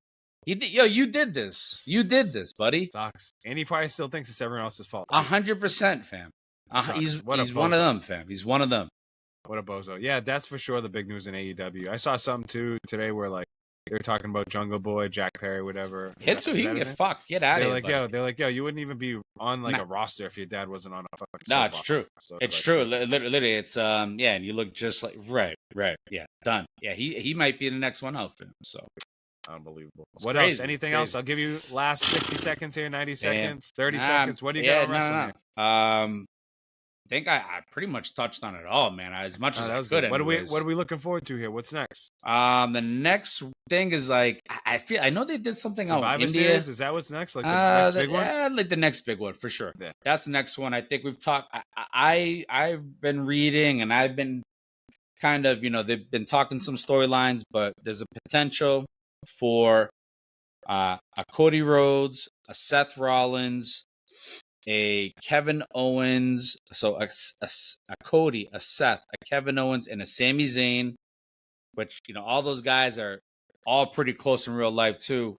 you did this. You did this, buddy. Sucks. And he probably still thinks it's everyone else's fault. 100%, fam. He's one of them, fam. He's one of them. What a bozo. Yeah, that's for sure the big news in AEW. I saw something too today where like they were talking about Jungle Boy, Jack Perry, whatever. Him too. He can get fucked. Get out of here. They're like, yo, you wouldn't even be on like a roster if your dad wasn't on a fucking. No, it's true. So it's true. Literally, it's and you look just like right. Yeah, done. Yeah, he might be the next one out for him. So unbelievable. What else? Anything else? I'll give you last 60 seconds here, 90 seconds, 30 seconds. What do you got on WrestleMania? I think I pretty much touched on it all, man. As much as I could. What are we looking forward to here? What's next? The next thing is like I know they did something out in India. Series? Is that what's next? Like the next big one? Yeah, like the next big one for sure. Yeah. That's the next one. I think we've talked. I've been reading and I've been kind of they've been talking some storylines, but there's a potential for a Cody Rhodes, a Seth Rollins, a Kevin Owens, so a Cody, a Seth, a Kevin Owens, and a Sami Zayn, which all those guys are all pretty close in real life too,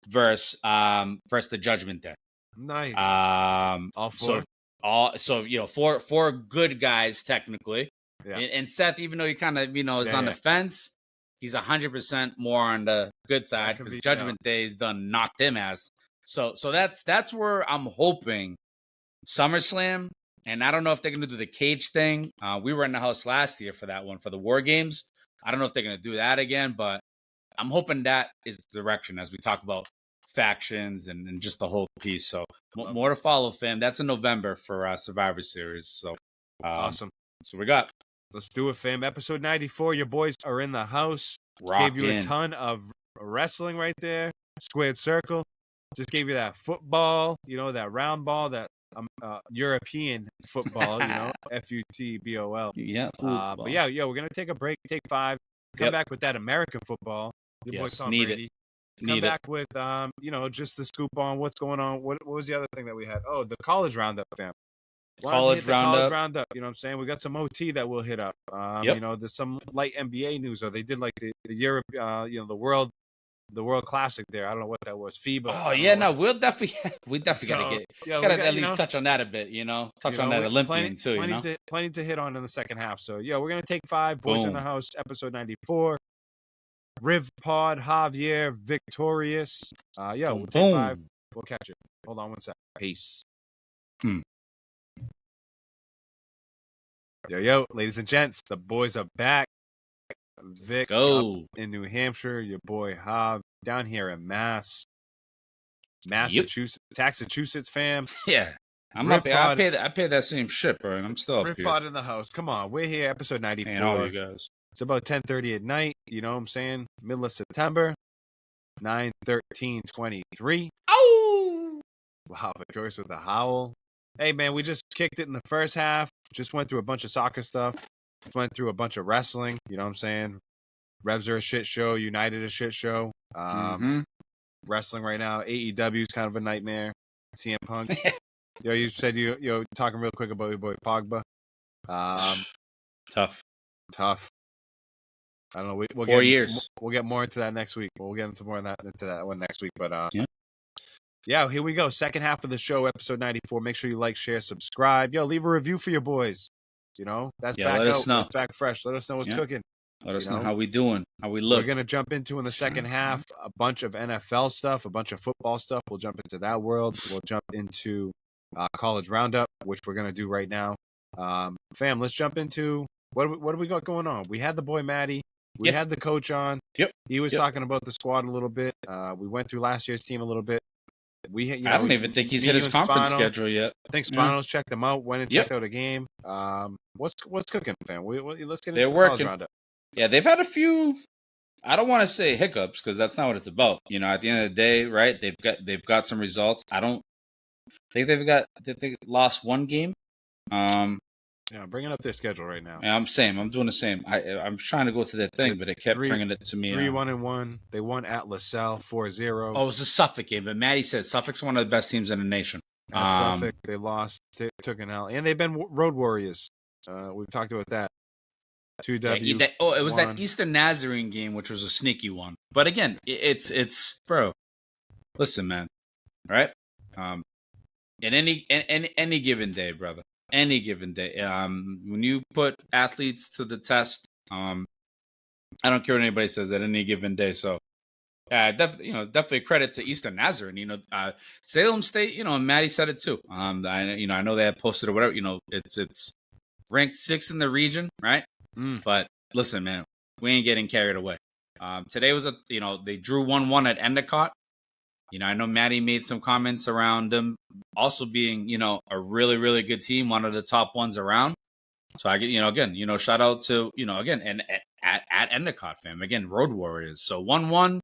versus the Judgment Day. Nice. All four. Four good guys technically. Yeah. And Seth, even though he kind of is on the fence, he's 100% more on the good side because Judgment Day's done knocked him ass. So that's where I'm hoping SummerSlam, and I don't know if they're going to do the cage thing. We were in the house last year for that one, for the War Games. I don't know if they're going to do that again, but I'm hoping that is the direction as we talk about factions and just the whole piece. So more to follow, fam. That's in November for Survivor Series. So awesome. So we got. Let's do it, fam. Episode 94. Your boys are in the house. Gave you a ton of wrestling right there. Squared circle. Just gave you that football, that round ball, that European football, FUTBOL. Yeah. But we're gonna take a break, take 5, come back with that American football. Your boy Tom Brady. Come back with just the scoop on what's going on. What was the other thing that we had? Oh, the college roundup, fam. College roundup. You know what I'm saying? We got some OT that we'll hit up. There's some light NBA news, or they did like the Europe, the world the World Classic there. I don't know what that was. FIBA. Oh yeah, no, we definitely gotta Yeah, gotta we got, at least touch on that a bit. Touch on that Olympian too. Plenty to hit on in the second half. So yeah, we're gonna take 5. Boys in the Boom. House, episode 94. Riv Pod, Javier, Victorious. We'll take 5. We'll catch it. Hold on one sec. Peace. Yo, ladies and gents, the boys are back. Vic up in New Hampshire, your boy Hav down here in Massachusetts, fam. Yeah, I'm up here. I pay that same shit, bro, and I'm still up here. Rip Pod in the house. Come on, we're here, episode 94. And all you guys. It's about 10:30 at night. You know what I'm saying? Middle of September, 9/13/23. Oh! Wow, Victorious with a howl. Hey, man, we just kicked it in the first half. Just went through a bunch of soccer stuff. Just went through a bunch of wrestling. You know what I'm saying? Revs are a shit show. United a shit show. Wrestling right now. AEW is kind of a nightmare. CM Punk. You said you're talking real quick about your boy Pogba. Tough. I don't know. We'll 4 years. We'll get more into that next week. We'll get into more into that one next week. But yeah, here we go. Second half of the show, episode 94. Make sure you like, share, subscribe. Yo, leave a review for your boys. That's back let us know. That's back fresh. Let us know what's cooking. Let us know how we doing, how we look. We're gonna jump into in the second half a bunch of NFL stuff, a bunch of football stuff. We'll jump into that world. We'll jump into college roundup, which we're gonna do right now. Fam, let's jump into what do we got going on? We had the boy Matty. We had the coach on. Yep. He was talking about the squad a little bit. We went through last year's team a little bit. I don't even think he's hit his conference schedule yet. I think Spano's checked them out. Went and checked out a game. What's cooking, fam? Let's get into the college roundup. Yeah, they've had a few. I don't want to say hiccups because that's not what it's about. At the end of the day, right? They've got some results. I don't think they lost one game. Yeah, I'm bringing up their schedule right now. Yeah, I'm doing the same. I'm trying to go to their thing, but it kept bringing it to me. 3-1-1. They won at LaSalle 4-0. Oh, it was a Suffolk game, but Maddie said Suffolk's one of the best teams in the nation. Suffolk, they lost, took an L, and they've been road warriors. We've talked about that. 2W. It was that Eastern Nazarene game, which was a sneaky one. But again, it's bro. Listen, man. Right? In any given day, brother. Any given day. When you put athletes to the test, I don't care what anybody says at any given day. So, definitely credit to Eastern Nazarene. Salem State. And Maddie said it too. I know they had posted or whatever. It's ranked 6th in the region, right? But listen, man, we ain't getting carried away. Today was they drew 1-1 at Endicott. I know Maddie made some comments around them also being, a really, really good team, one of the top ones around. So I get, again, shout out to, again, and at Endicott, fam, again, Road Warriors. So 1-1.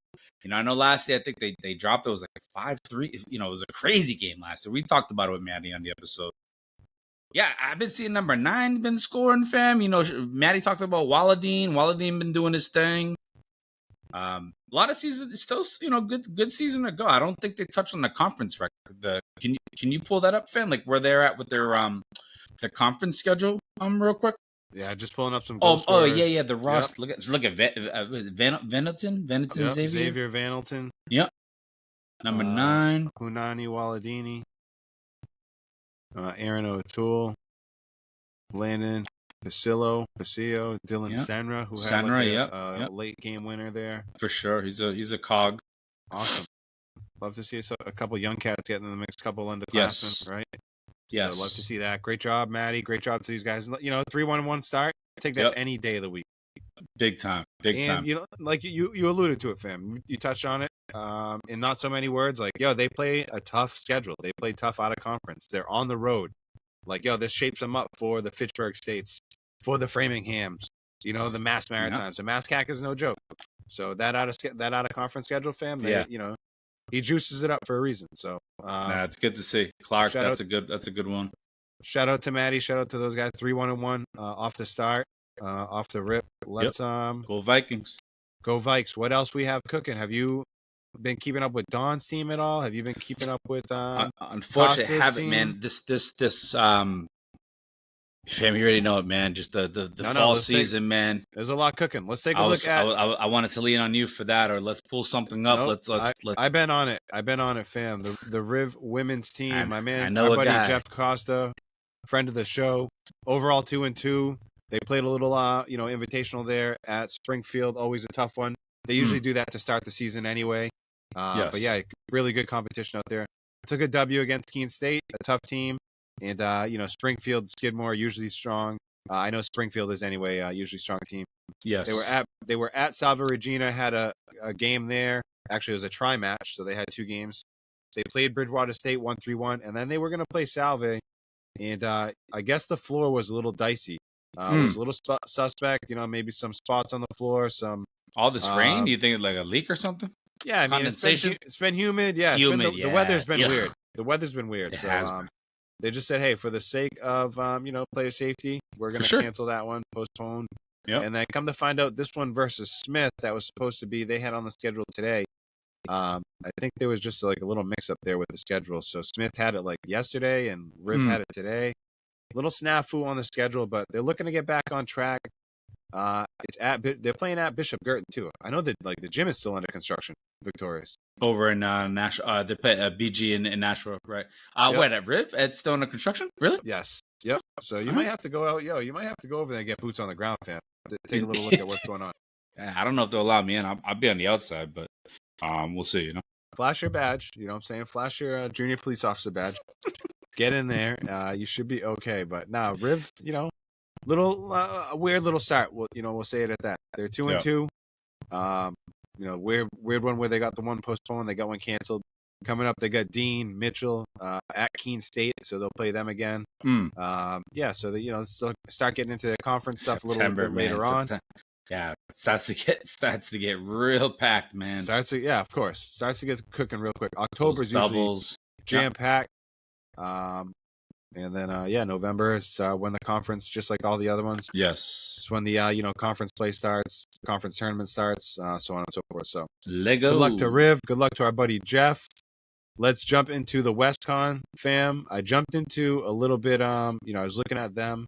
I know last year I think they dropped. It was like 5-3. It was a crazy game last year. We talked about it with Maddie on the episode. Yeah, I've been seeing number 9 been scoring, fam. Maddie talked about Walladine. Walladine been doing his thing. A lot of season, still, good season to go. I don't think they touched on the conference record. Can you pull that up, fam? Like where they're at with their conference schedule, real quick. Yeah, just pulling up some goal scorers. Yeah. The roster. Yep. Look at Venelton, Xavier Vanelton. Yep. Number 9, Hunani Walladini. Aaron O'Toole, Landon Pasillo, Dylan Senra, who had a late game winner there. For sure, he's a cog. Awesome. Love to see a couple young cats getting in the mix, couple underclassmen, right? Yes. So love to see that. Great job, Maddie. Great job to these guys. 3-1-1 start. Take that any day of the week. Big time. And like you alluded to it, fam. You touched on it. In not so many words, they play a tough schedule. They play tough out of conference. They're on the road. This shapes them up for the Fitchburg States, for the Framinghams, the Mass Maritimes. The Mass CAC is no joke. So that out of conference schedule, fam. He juices it up for a reason. So it's good to see. Clark, that's a good one. Shout out to Maddie. Shout out to those guys. 3-1-1 off the start, off the rip. Let's go Vikings. Go Vikes. What else we have cooking? Have you been keeping up with Don's team at all? Have you been keeping up with unfortunately I haven't, man. This Fam, you already know it, man. Just the No, fall let's take. season, man. There's a lot cooking. Let's take a I look was I, at. I wanted to lean on you for that, or let's pull something up. Nope. Let's. I've been on it. I've been on it, fam. The Riv women's team. My I man, know our a buddy guy. Jeff Costa, friend of the show. Overall 2-2. They played a little, invitational there at Springfield. Always a tough one. They usually do that to start the season anyway. But yeah, really good competition out there. Took a W against Keene State, a tough team, and Springfield, Skidmore, usually strong. I know Springfield is anyway, usually strong team. Yes. They were at Salva Regina, had a game there. Actually, it was a tri match, so they had 2 games. They played Bridgewater State 1-3-1, and then they were going to play Salve. And I guess the floor was a little dicey. Was a little suspect. Maybe some spots on the floor. All this rain? You think it's like a leak or something? Yeah, I mean condensation. It's been humid. Yeah, humid. The weather's been Ugh. weird. The weather's been weird. It so has been. they just said, hey, for the sake of player safety, we're going to cancel that one, postpone. Yep. And then come to find out, this one versus Smith that was supposed to be, they had on the schedule today. I think there was just like a little mix up there with the schedule. So Smith had it like yesterday, and Riv had it today. Little snafu on the schedule, but they're looking to get back on track. They're playing at Bishop Girton too. I know that like the gym is still under construction. Victorious over in Nashville. They play BG in Nashville, right? Wait, at Riv? It's still under construction? Really? Yes. Yep. So you might have to go out. You might have to go over there and get boots on the ground, fam. Take a little look at what's going on. I don't know if they'll allow me in. I'll be on the outside, but we'll see. Flash your badge. You know what I'm saying? Flash your junior police officer badge. Get in there. You should be okay. But now, Riv, little weird little start. We'll say it at that. They're 2-2. Weird one where they got the one postponed, they got one canceled. Coming up, they got Dean Mitchell at Keene State, so they'll play them again. So they start getting into the conference stuff a little bit later on. Yeah, it starts to get real packed, man. Of course. Starts to get cooking real quick. October's usually jam packed. And then November is when the conference, just like all the other ones. Yes. It's when the conference play starts, conference tournament starts, so on and so forth. So Lego. Good luck to Riv. Good luck to our buddy Jeff. Let's jump into the WestCon fam. I jumped into a little bit. I was looking at them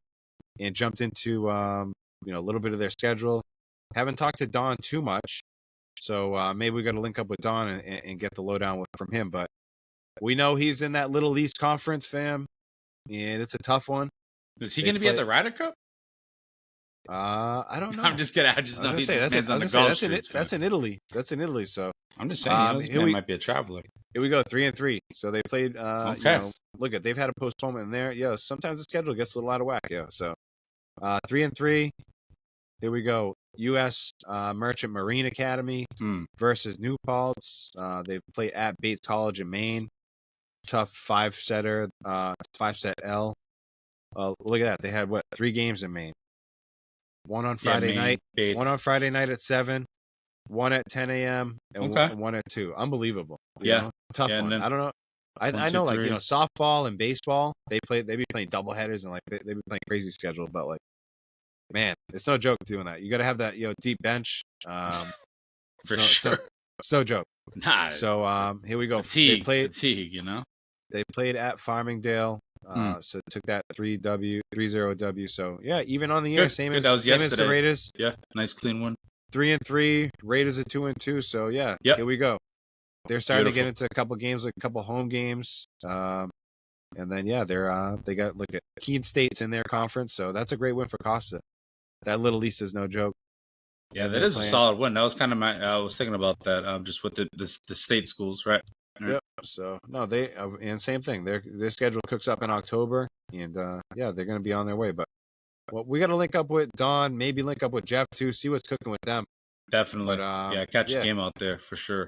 and jumped into a little bit of their schedule. Haven't talked to Don too much, so maybe we got to link up with Don and get the lowdown from him. But we know he's in that Little East Conference, fam, and it's a tough one. Is he going to be at the Ryder Cup? I don't know. I'm just kidding. I just know he's on the golf streets. That's in Italy. That's in Italy. So I'm just saying, this man might be a traveler. Here we go, 3-3. So they played. They've had a postponement in there. Yeah, sometimes the schedule gets a little out of whack. Yeah, so 3-3. Here we go. U.S. Merchant Marine Academy versus New Paltz. They play at Bates College in Maine. Tough 5-setter, 5-set L. Look at that. They had 3 games in Maine. One on Friday night. Bates. One on Friday night at 7. One at 10 a.m. and one at 2. Unbelievable. Tough one. I don't know. I know, like, softball and baseball, they be playing doubleheaders and like they be playing crazy schedule, but like, man, it's no joke doing that. You got to have that deep bench. For sure. It's no joke. Nah. So here we go. Fatigue. They played at Farmingdale. So took that 3-0 W. So yeah, even on the year, same as the Raiders. Yeah, nice clean one. 3-3. Raiders are 2-2. So yeah, here we go. They're starting to get into a couple games, like a couple home games. And then they got at Keene State's in their conference, so that's a great win for Costa. That Little East is no joke. Yeah, that is a solid win. That was kind of I was thinking about that. Just with the state schools, right? Yep. So no, they and same thing. Their schedule cooks up in October, and they're going to be on their way. But we got to link up with Don, maybe link up with Jeff too, see what's cooking with them. Definitely. Catch a game out there for sure.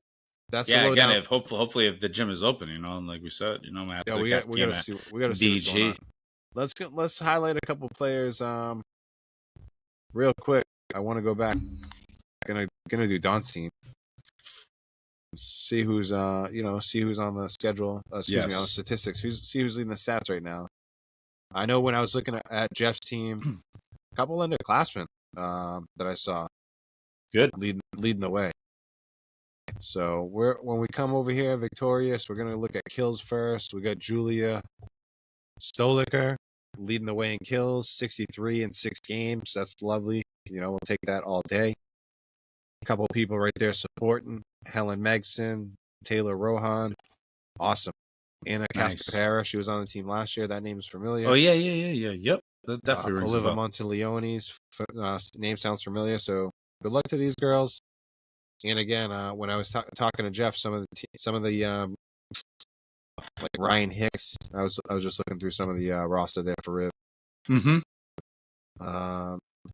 That's again. If hopefully if the gym is open, like we said, we have to we got to see. We got to see what's going on. Let's highlight a couple players. Real quick, I want to go back. Gonna do Don's team. See who's on the schedule. On the statistics. See who's leading the stats right now. I know when I was looking at Jeff's team, a couple underclassmen that I saw. Good, leading the way. So when we come over here, Victorious, we're gonna look at kills first. We got Julia Stoliker leading the way in kills, 63 in 6 games. That's lovely. We'll take that all day. A couple of people right there supporting. Helen Megson, Taylor Rohan. Awesome. Anna Nice. Cascapera, she was on the team last year. That name is familiar. Oh, yeah. Yep. That definitely rings a Oliva bell. Monteleone's name sounds familiar, so good luck to these girls. And again, when I was talking to Jeff, some of the like Ryan Hicks, I was just looking through some of the roster there for Riv. Mm-hmm.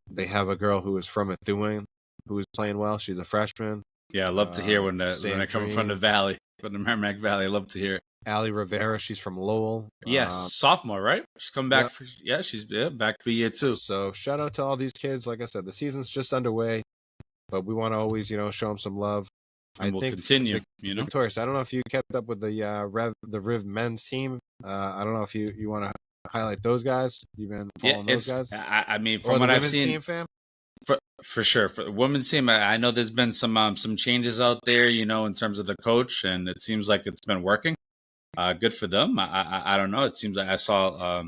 They have a girl who is from Methuen who is playing well. She's a freshman. Yeah, I love to hear when I come from the Valley, from the Merrimack Valley. I love to hear it. Allie Rivera, she's from Lowell. Yes, sophomore, right? She's come back. Yep. She's back for year 2. So shout out to all these kids. Like I said, the season's just underway, but we want to always, show them some love. And we'll continue. Victorious, I don't know if you kept up with the Riv men's team. I don't know if you want to highlight those guys. You've been following those guys. I mean, from what I've seen, team, fam? For sure, for the women's team, I know there's been some changes out there, in terms of the coach, and it seems like it's been working. Good for them. I don't know. It seems like I saw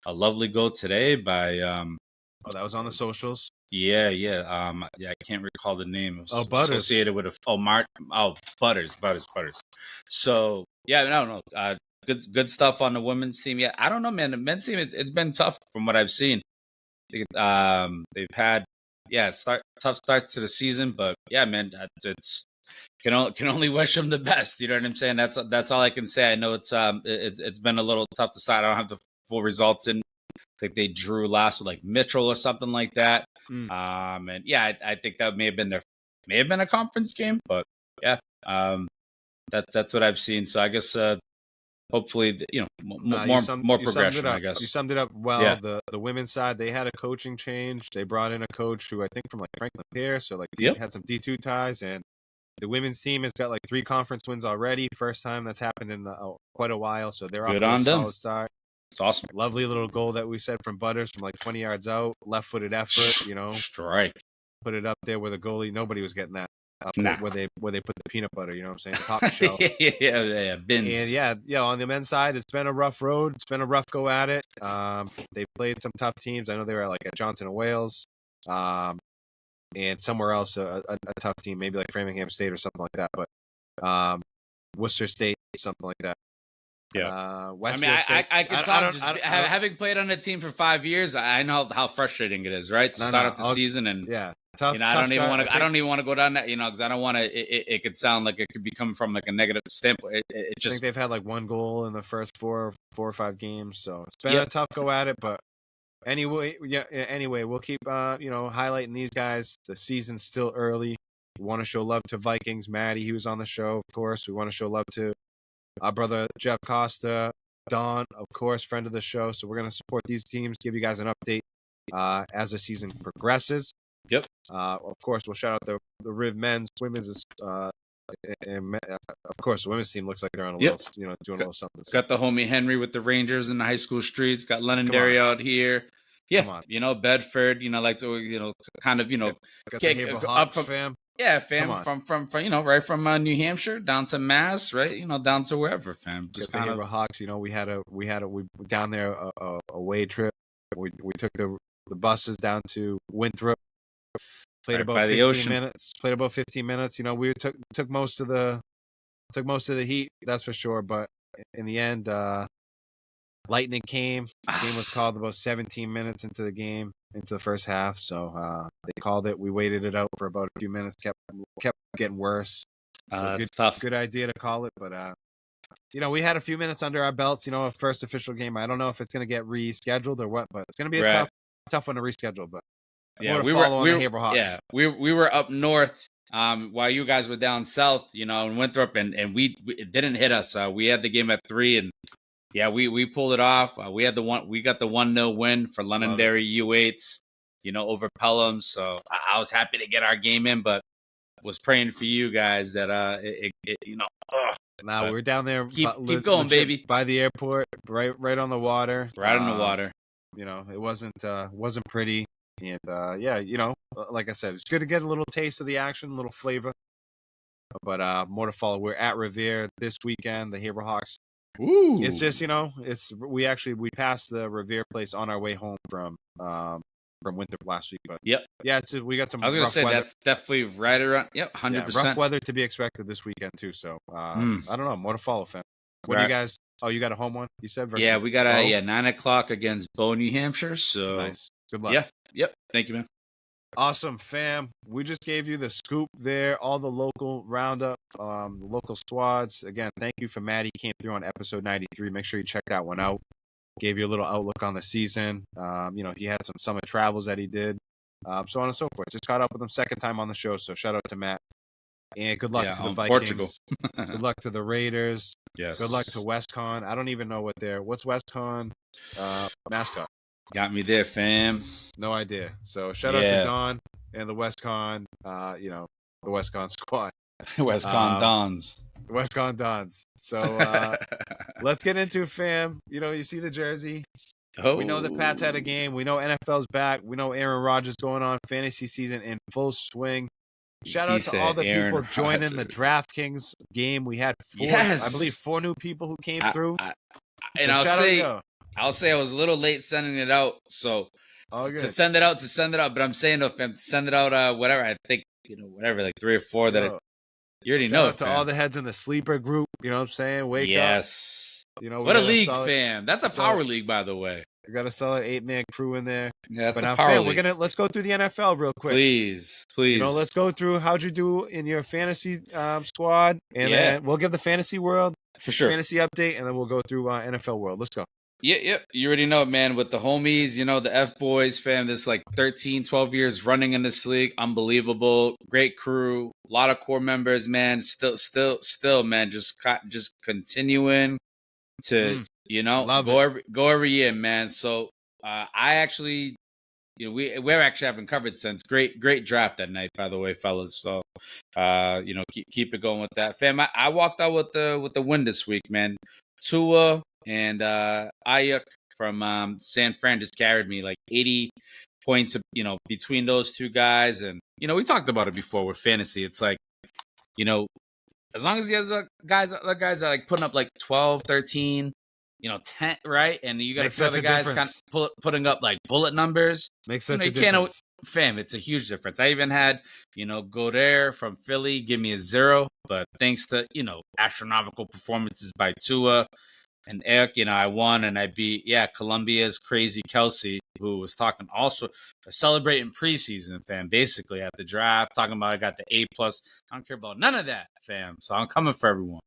a lovely goal today by. That was on the socials. Yeah. I can't recall the name. Oh, Butters. Associated with Butters. So I don't know. Good stuff on the women's team. Yeah, I don't know, man. The men's team, it's been tough from what I've seen. They've had tough start to the season, but yeah, man, it's can only wish them the best. You know what I'm saying? That's all I can say. I know it's been a little tough to start. I don't have the full results in. I think they drew last with like Mitchell or something like that. And yeah, I think that may have been a conference game, but yeah, that's what I've seen. So I guess hopefully, more progression. I guess you summed it up well. Yeah. The women's side, they had a coaching change. They brought in a coach who I think from like Franklin Pierce, so like had some D2 ties, and the women's team has got like 3 conference wins already. First time that's happened in quite a while, so they're good off on a them. solid start. It's awesome. Lovely little goal that we said from Butters from like 20 yards out, left-footed effort. Strike. Put it up there with a goalie. Nobody was getting that. Where they put the peanut butter, you know what I'm saying? Top shelf. yeah, bins. And on the men's side, it's been a rough road. It's been a rough go at it. They played some tough teams. I know they were like at Johnson and Wales, and somewhere else a tough team, maybe like Framingham State or something like that. But Worcester State, something like that. Yeah, Westfield State. I can talk. Having played on a team for 5 years, I know how frustrating it is, right? To start off the season and tough. I don't even want to go down that, because I don't want to. It could sound like it could be coming from like a negative standpoint. I think they've had like 1 goal in the first 4 or 5 games, so it's been a tough go at it. But anyway, we'll keep highlighting these guys. The season's still early. We want to show love to Vikings. Maddie, he was on the show, of course. We want to show love to our brother Jeff Costa, Don, of course, friend of the show. So we're going to support these teams, give you guys an update as the season progresses. Yep. Of course, we'll shout out the Riv men's, women's. And of course, the women's team looks like they're on a little, doing a little something. Got the homie Henry with the Rangers in the high school streets. Got Londonderry out here. Yeah, Bedford. Like to kind of got the Hawks, fam. Yeah, fam, from right from New Hampshire down to Mass, right? Down to wherever, fam. Just kind of Hawks. We had a down there a away trip. We took the buses down to Winthrop. Played about 15 minutes. Played about 15 minutes. We took most of the heat. That's for sure. But in the end, lightning came. The game was called about 17 minutes into the game, into the first half. So they called it. We waited it out for about a few minutes. Kept getting worse. So tough. Good idea to call it, but we had a few minutes under our belts. A first official game. I don't know if it's going to get rescheduled or what, but it's going to be a tough one to reschedule. But yeah, we were up north while you guys were down south. In Winthrop, and it didn't hit us. We had the game at 3, and we pulled it off. We got the 1-0 win for Londonderry U8s. Over Pelham. So I was happy to get our game in, but was praying for you guys that Now we're down there. Keep going, baby. By the airport, right on the water. Right on the water. It wasn't pretty, and like I said, it's good to get a little taste of the action, a little flavor. But more to follow. We're at Revere this weekend. The Haverhawks Ooh. It's just, we passed the Revere place on our way home from Winthrop last week. But Yep. yeah, we got some I was gonna rough say weather. that's definitely right around. Yep, 100%. Rough weather to be expected this weekend too. So I don't know, more to follow, fam. What do you guys? Oh, you got a home one? You said versus Yeah, we got Bo? 9:00 against Bo, New Hampshire. So Nice. Good luck. Yeah. Yep. Thank you, man. Awesome, fam. We just gave you the scoop there, all the local roundup, the local squads. Again, thank you for Maddie. Came through on episode 93. Make sure you check that one out. Gave you a little outlook on the season. He had some summer travels that he did, so on and so forth. Just caught up with him second time on the show, so shout out to Matt. And good luck to the Vikings. Portugal. Good luck to the Raiders. Yes. Good luck to WestCon. I don't even know what's WestCon mascot. Got me there, fam. No idea. So shout out to Don and the WestCon, the WestCon squad. WestCon Dons. The WestCon Dons. So let's get into it, fam. You see the jersey. Oh. We know the Pats had a game. We know NFL's back. We know Aaron Rodgers going on. Fantasy season in full swing. Shout out to all the people joining the DraftKings game. We had I believe 4 new people who came through. I'll say I was a little late sending it out. So to send it out, but I'm saying though, fam, to send it out, whatever. I think whatever, like 3 or 4 that you already know. To all the heads in the sleeper group, you know what I'm saying? Wake up. Yes. What a league, fam. That's a power league, by the way. We got a solid 8-man crew in there. Yeah, that's a power league. Let's go through the NFL real quick. Please. Let's go through how'd you do in your fantasy squad, and then we'll give the fantasy world for sure fantasy update, and then we'll go through NFL world. Let's go. Yeah. You already know, man, with the homies, the F boys, fam, this like 13, 12 years running in this league. Unbelievable. Great crew. A lot of core members, man. Still, man, just continuing to, go every year, man. So I actually, we're actually having covered since. Great draft that night, by the way, fellas. So, keep it going with that. Fam, I walked out with the win this week, man. Tua and Ayuk from San Fran just carried me like 80 points, between those two guys. And, we talked about it before with fantasy. It's like, as long as you have guys are like putting up like 12, 13, 10, right? And you got other guys kind of putting up like bullet numbers. Makes such a difference. Fam, it's a huge difference. I even had, Goddard from Philly give me a 0, but thanks to, astronomical performances by Tua and Eric, I won and I beat, Columbia's crazy Kelsey, who was talking also celebrating preseason, fam, basically at the draft, talking about I got the A+. I don't care about none of that, fam. So I'm coming for everyone.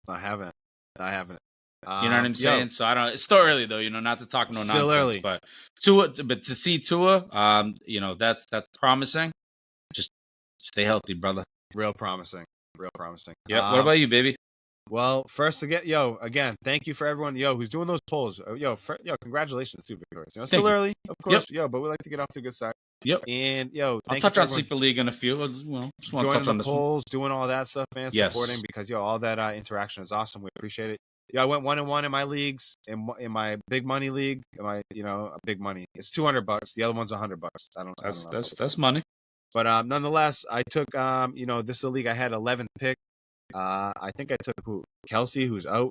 I haven't. You know what I'm saying? So I don't. It's still early though. Not to talk no nonsense. Still early. But to see Tua, that's promising. Just stay healthy, brother. Real promising. Yeah. What about you, baby? Well, first again, thank you for everyone, who's doing those polls. Congratulations to Victorious. Still early, of course, but we like to get off to a good start. Yep. And I'll touch on Sleeper League in a few. Just want to touch on the polls, doing all that stuff, man. Supporting because all that interaction is awesome. We appreciate it. I went 1-1 in my leagues, in my big money league. Big money. It's $200. The other one's $100. That's money. But nonetheless, I took this is a league I had 11th pick. I think I took Kelsey, who's out.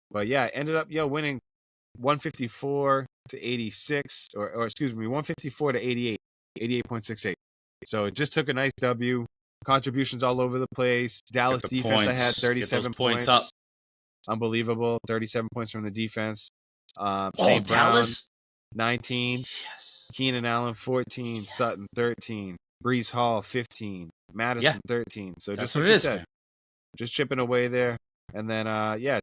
But I ended up winning 154 to 86, or excuse me, 154 to 88, 88.68. So it just took a nice W. Contributions all over the place. Dallas defense, I had 37 points up. Unbelievable. 37 points from the defense. St. Dallas? Brown, 19. Yes. Keenan Allen, 14. Yes. Sutton, 13. Brees Hall, 15. Madison, 13. So that's just what it is. Just chipping away there. And then,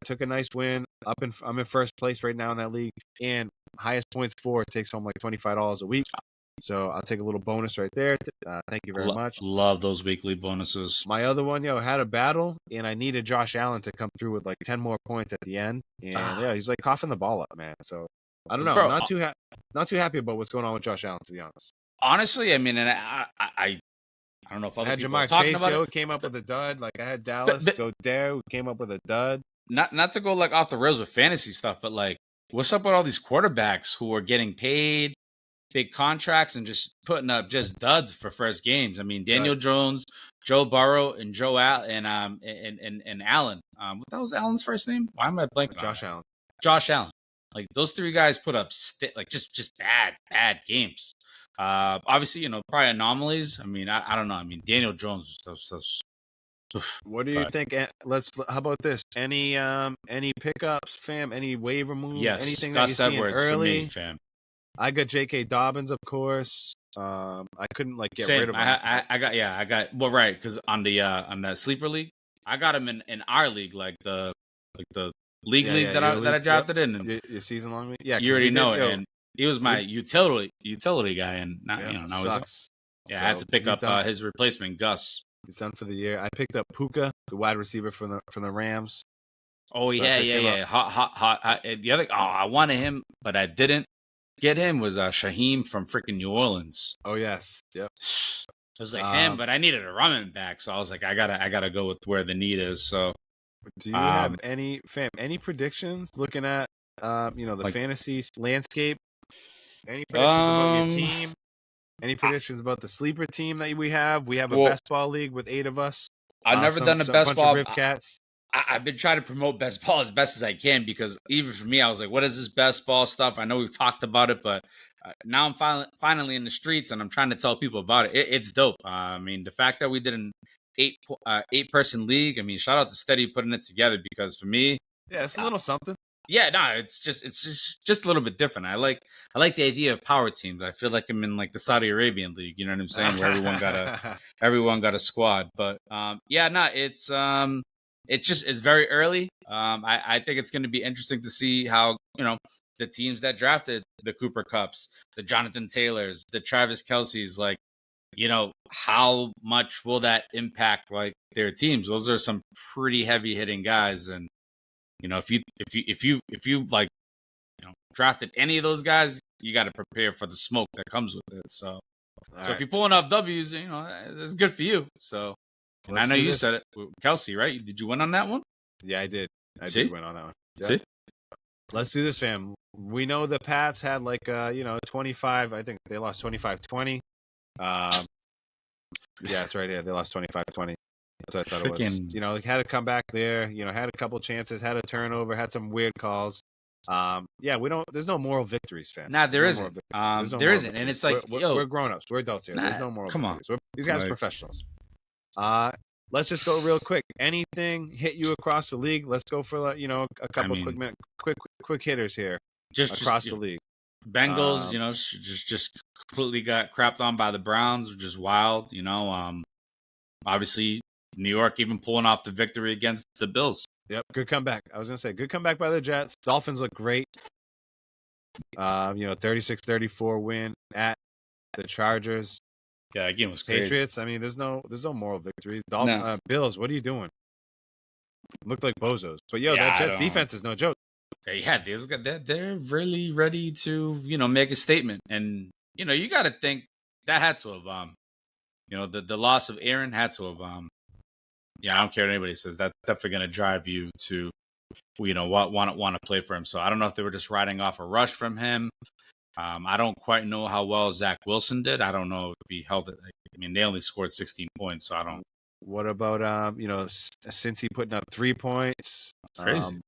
took a nice win. I'm in first place right now in that league. And highest points for takes home like $25 a week. So I'll take a little bonus right there. Thank you very much. Love those weekly bonuses. My other one, had a battle, and I needed Josh Allen to come through with like 10 more points at the end. And he's like coughing the ball up, man. So I don't know. Bro, not too happy about what's going on with Josh Allen, to be honest. Honestly, I mean, and I don't know if other people are talking about it. Came up with a dud. Like I had Dallas, Godare, who came up with a dud. Not to go like off the rails with fantasy stuff, but like, what's up with all these quarterbacks who are getting paid? big contracts and just putting up just duds for first games. I mean, Daniel Right. Jones, Joe Burrow, and and Allen. What the hell's Allen's first name? Why am I blanking on Josh that? Allen. Josh Allen. Like those three guys put up like just bad games. Obviously, probably anomalies. I mean, I don't know. I mean, Daniel Jones was What do you think? How about this? Any pickups, fam? Any waiver moves? yes, Anything that you're Gus seeing Edwards for me, early? fam. I got J.K. Dobbins, of course. I couldn't get rid Same. of him. I got well, right, because on the sleeper league, I got him in our league, like the league that your I league. Yep. drafted in, and Your season long league. Yeah, you because we already did. know it. And he was my utility guy, and now Yeah, now he's sucks. yeah. I had So to pick he's up done. his replacement, Gus. He's done for the year. I picked up Puka, the wide receiver from the Rams. Oh So I yeah, picked him up. hot. The other, I wanted him, but I didn't get him. Was Shaheem from freaking New Orleans. Oh yes. Yep. I was like him, but I needed a running back, so I was like, I gotta go with where the need is. So, do you have any predictions looking at the fantasy landscape? Any predictions about your team? Any predictions about the sleeper team that we have? We have a best ball league with 8 of us. I've never done a best ball. Bunch of Cats. I've been trying to promote best ball as best as I can, because even for me, I was like, what is this best ball stuff? I know we've talked about it, but now I'm finally in the streets and I'm trying to tell people about it. It's dope. I mean, the fact that we did an 8-person league, I mean, shout out to Steady putting it together, because for me, yeah, it's a little something. Yeah, no, it's just a little bit different. I like the idea of power teams. I feel like I'm in like the Saudi Arabian league, you know what I'm saying, where everyone got a squad. But yeah, no, it's very early. I think it's going to be interesting to see how the teams that drafted the Cooper Cups, the Jonathan Taylors, the Travis Kelce's, like, how much will that impact like their teams? Those are some pretty heavy hitting guys, and if you like, drafted any of those guys, you got to prepare for the smoke that comes with it. So, if you're pulling off W's, it's good for you. So, and I know you said it, Kelsey, right? Did you win on that one? Yeah, I did. I did win on that one. Yep. See, let's do this, fam. We know the Pats had 25. I think they lost 25-20. Yeah, it's right here. They lost 25-20. That's what I thought it was. Had to come back there. Had a couple chances, had a turnover, had some weird calls. Yeah, we don't. There's no moral victories, fam. Nah, there isn't. There isn't, and it's like, we're grown ups. We're adults here. There's no moral victories. These guys are professionals. Let's just go real quick. Anything hit you across the league? Let's go for a couple quick hitters here. Across the league. Bengals, just completely got crapped on by the Browns, which is wild. Obviously, New York even pulling off the victory against the Bills. Yep, good comeback. I was going to say, good comeback by the Jets. Dolphins look great. 36-34 win at the Chargers. Yeah, that game was crazy. Patriots, I mean, there's no moral victories. Bills, what are you doing? Looked like bozos. But, that Jets defense is no joke. Yeah, they're really ready to, make a statement. And, you got to think that had to have, the loss of Aaron had to have, I don't care what anybody says. That's definitely going to drive you to, want to play for him. So I don't know if they were just riding off a rush from him. I don't quite know how well Zach Wilson did. I don't know if he held it. I mean, they only scored 16 points, so I don't. What about since he putting up 3 points? It's crazy.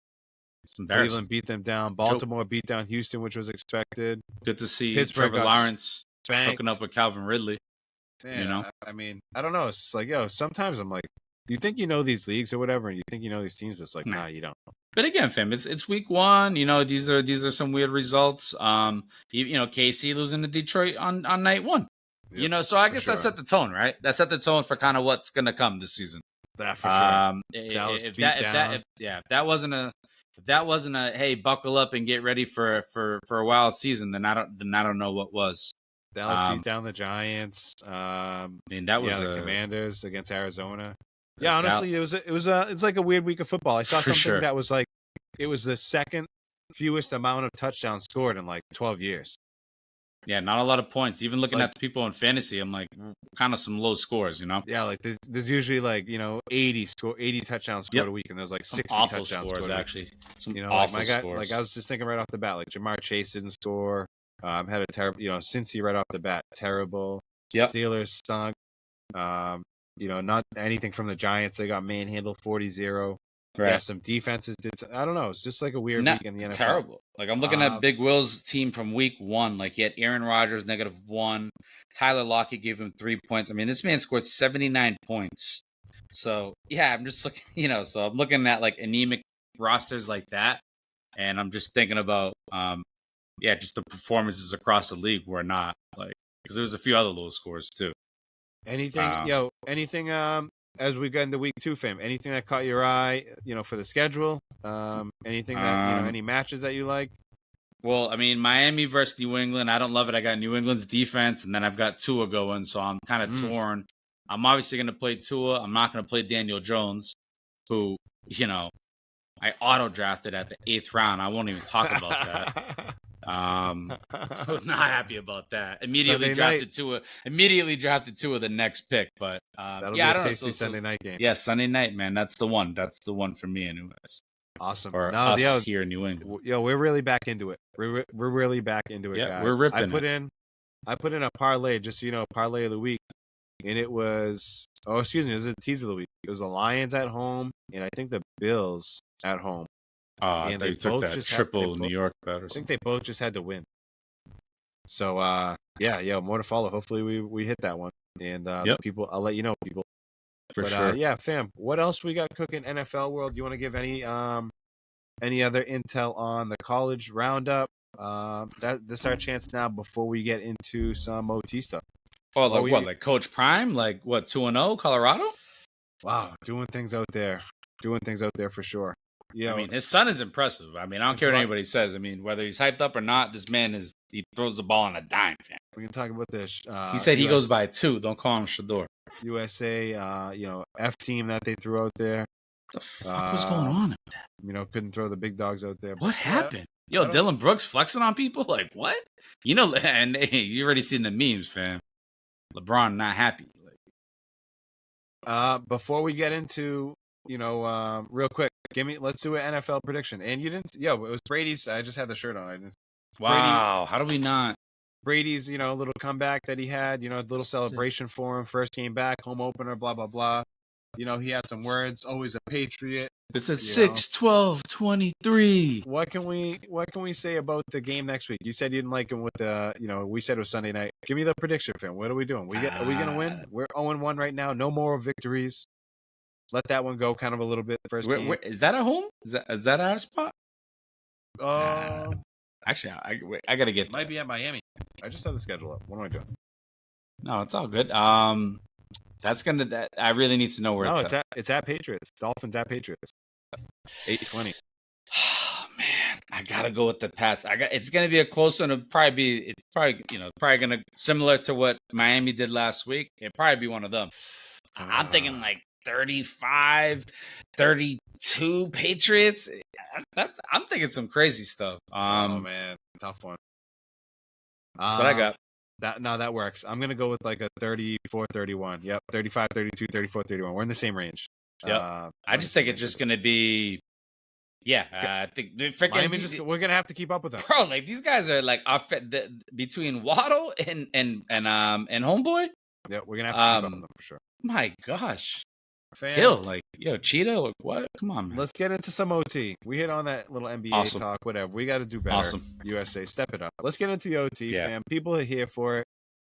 It's embarrassing. Cleveland beat them down. Baltimore beat down Houston, which was expected. Good to see Pittsburgh Trevor Lawrence hooking up with Calvin Ridley. Yeah, I mean, I don't know. It's like, sometimes I'm like, you think you know these leagues or whatever, and you think you know these teams, but it's like, nah, you don't. But again, fam, it's week 1. These are some weird results. KC losing to Detroit on night 1. Yep, so I guess that set the tone, right? That set the tone for kind of what's gonna come this season. That for sure. If that wasn't a hey, buckle up and get ready for a wild season, then I don't know what was. Dallas beat down the Giants. I mean, that was the Commanders against Arizona. Yeah, honestly, it's like a weird week of football. I saw something that was like, it was the second fewest amount of touchdowns scored in like 12 years. Yeah, not a lot of points. Even looking at the people in fantasy, I'm like, kind of some low scores, Yeah, like there's usually like 80 touchdowns scored a week, and there's like 60 awful touchdowns scores scored actually. Some like awful my guy, scores. like I was just thinking right off the bat, like Jamar Chase didn't score. Had a terrible, Cincy right off the bat, terrible. Yep. Steelers stunk. Not anything from the Giants. They got manhandled 40-0. Yeah, Right. some defenses did. I don't know. It's just like a weird Not week in the NFL. terrible. Like I'm looking at Big Will's team from week 1. Like he had Aaron Rodgers -1. Tyler Lockett gave him 3 points. I mean, this man scored 79 points. So yeah, I'm just looking, so I'm looking at like anemic rosters like that, and I'm just thinking about just the performances across the league were not like, because there was a few other low scores too. Anything as we get into week 2, fam, anything that caught your eye, for the schedule, anything that, any matches that you like? Well, I mean, Miami versus New England, I don't love it. I got New England's defense, and then I've got Tua going, so I'm kind of torn. I'm obviously going to play Tua. I'm not going to play Daniel Jones, who, I auto-drafted at the 8th round. I won't even talk about that. I was not happy about that. Immediately drafted Tua the next pick, but that'll be a tasty Sunday night game. Yeah, Sunday night, man. That's the one. That's the one for me, anyways. Awesome. For us here in New England. We're really back into it. We're really back into it, guys. We're ripping. I put in a parlay, just so you know, parlay of the week, and it was it was a tease of the week. It was the Lions at home, and I think the Bills at home. And they took that triple New York bet or something. I think they both just had to win. So more to follow. Hopefully we hit that one, and people, I'll let you know, people. For sure. Yeah, fam. What else we got cooking NFL world? Do you want to give any other intel on the college roundup? This is our chance now before we get into some OT stuff. Oh, like Coach Prime? Like what, 2-0 Colorado? Wow, doing things out there for sure. I mean, his son is impressive. I mean, I don't care what anybody says. I mean, whether he's hyped up or not, this man he throws the ball on a dime, fam. We can talk about this. He said he goes by 2. Don't call him Shador. USA, F team that they threw out there. What the fuck was going on with that? Couldn't throw the big dogs out there. What happened? Yo, Dylan Brooks flexing on people? Like, what? And you already seen the memes, fam. LeBron not happy. Before we get into, real quick, let's do an NFL prediction. And you didn't, it was Brady's. I just had the shirt on. Wow, how do we not? Brady's, little comeback that he had, a little celebration for him. First game back, home opener, blah, blah, blah. He had some words, always a Patriot. This is 6-12-23. What can we say about the game next week? You said you didn't like him with the, we said it was Sunday night. Give me the prediction, fam. What are we doing? Are we going to win? We're 0-1 right now. No more victories. Let that one go kind of a little bit first game. Is that at home? Is that our spot? Actually, I got to get Might be at Miami. I just have the schedule up. What am I doing? No, it's all good. I really need to know where it's at. It's at Patriots. Dolphins at Patriots. 8:20. Oh man, I gotta go with the Pats. It's gonna be a close one. It's probably gonna similar to what Miami did last week. It'd probably be one of them. I'm thinking like 35-32 Patriots. I'm thinking some crazy stuff. Oh man, tough one. That's what I got. That works. I'm going to go with like a 34-31. Yep, 35-32, 34-31. We're in the same range. Yep. I just think it's just going to be I think Miami we're going to have to keep up with them. Bro, like these guys are like between Waddle and Homeboy. Yeah, we're going to have to keep up with them for sure. My gosh. Hill, Cheetah, like what? Come on, man. Let's get into some OT. We hit on that little NBA talk, whatever. We got to do better. Awesome. USA, step it up. Let's get into the OT, fam. People are here for it.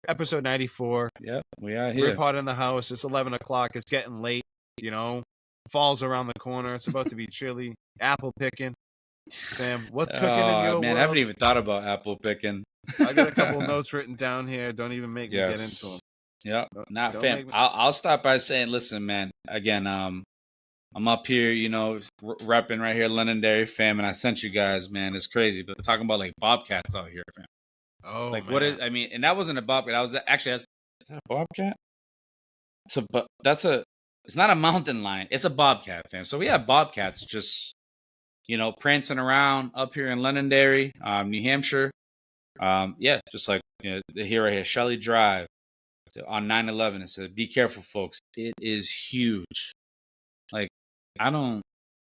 Episode 94. Yep, we are here. Rip Hot in the house. It's 11 o'clock. It's getting late, Fall's around the corner. It's about to be chilly. Apple picking. Fam, what's cooking in your world? Man, I haven't even thought about apple picking. I got a couple notes written down here. Don't even make me get into them. Yeah, fam. I'll start by saying, listen, man. Again, I'm up here, repping right here, Londonderry, fam, and I sent you guys, man. It's crazy, but talking about like bobcats out here, fam. Oh, like man. what is? I mean, and that wasn't a bobcat. Is that a bobcat? But it's not a mountain lion. It's a bobcat, fam. So we have bobcats just, prancing around up here in Londonderry, New Hampshire. Just like here right here, Shelley Drive. On 9/11, it said, "Be careful, folks. It is huge." Like, I don't,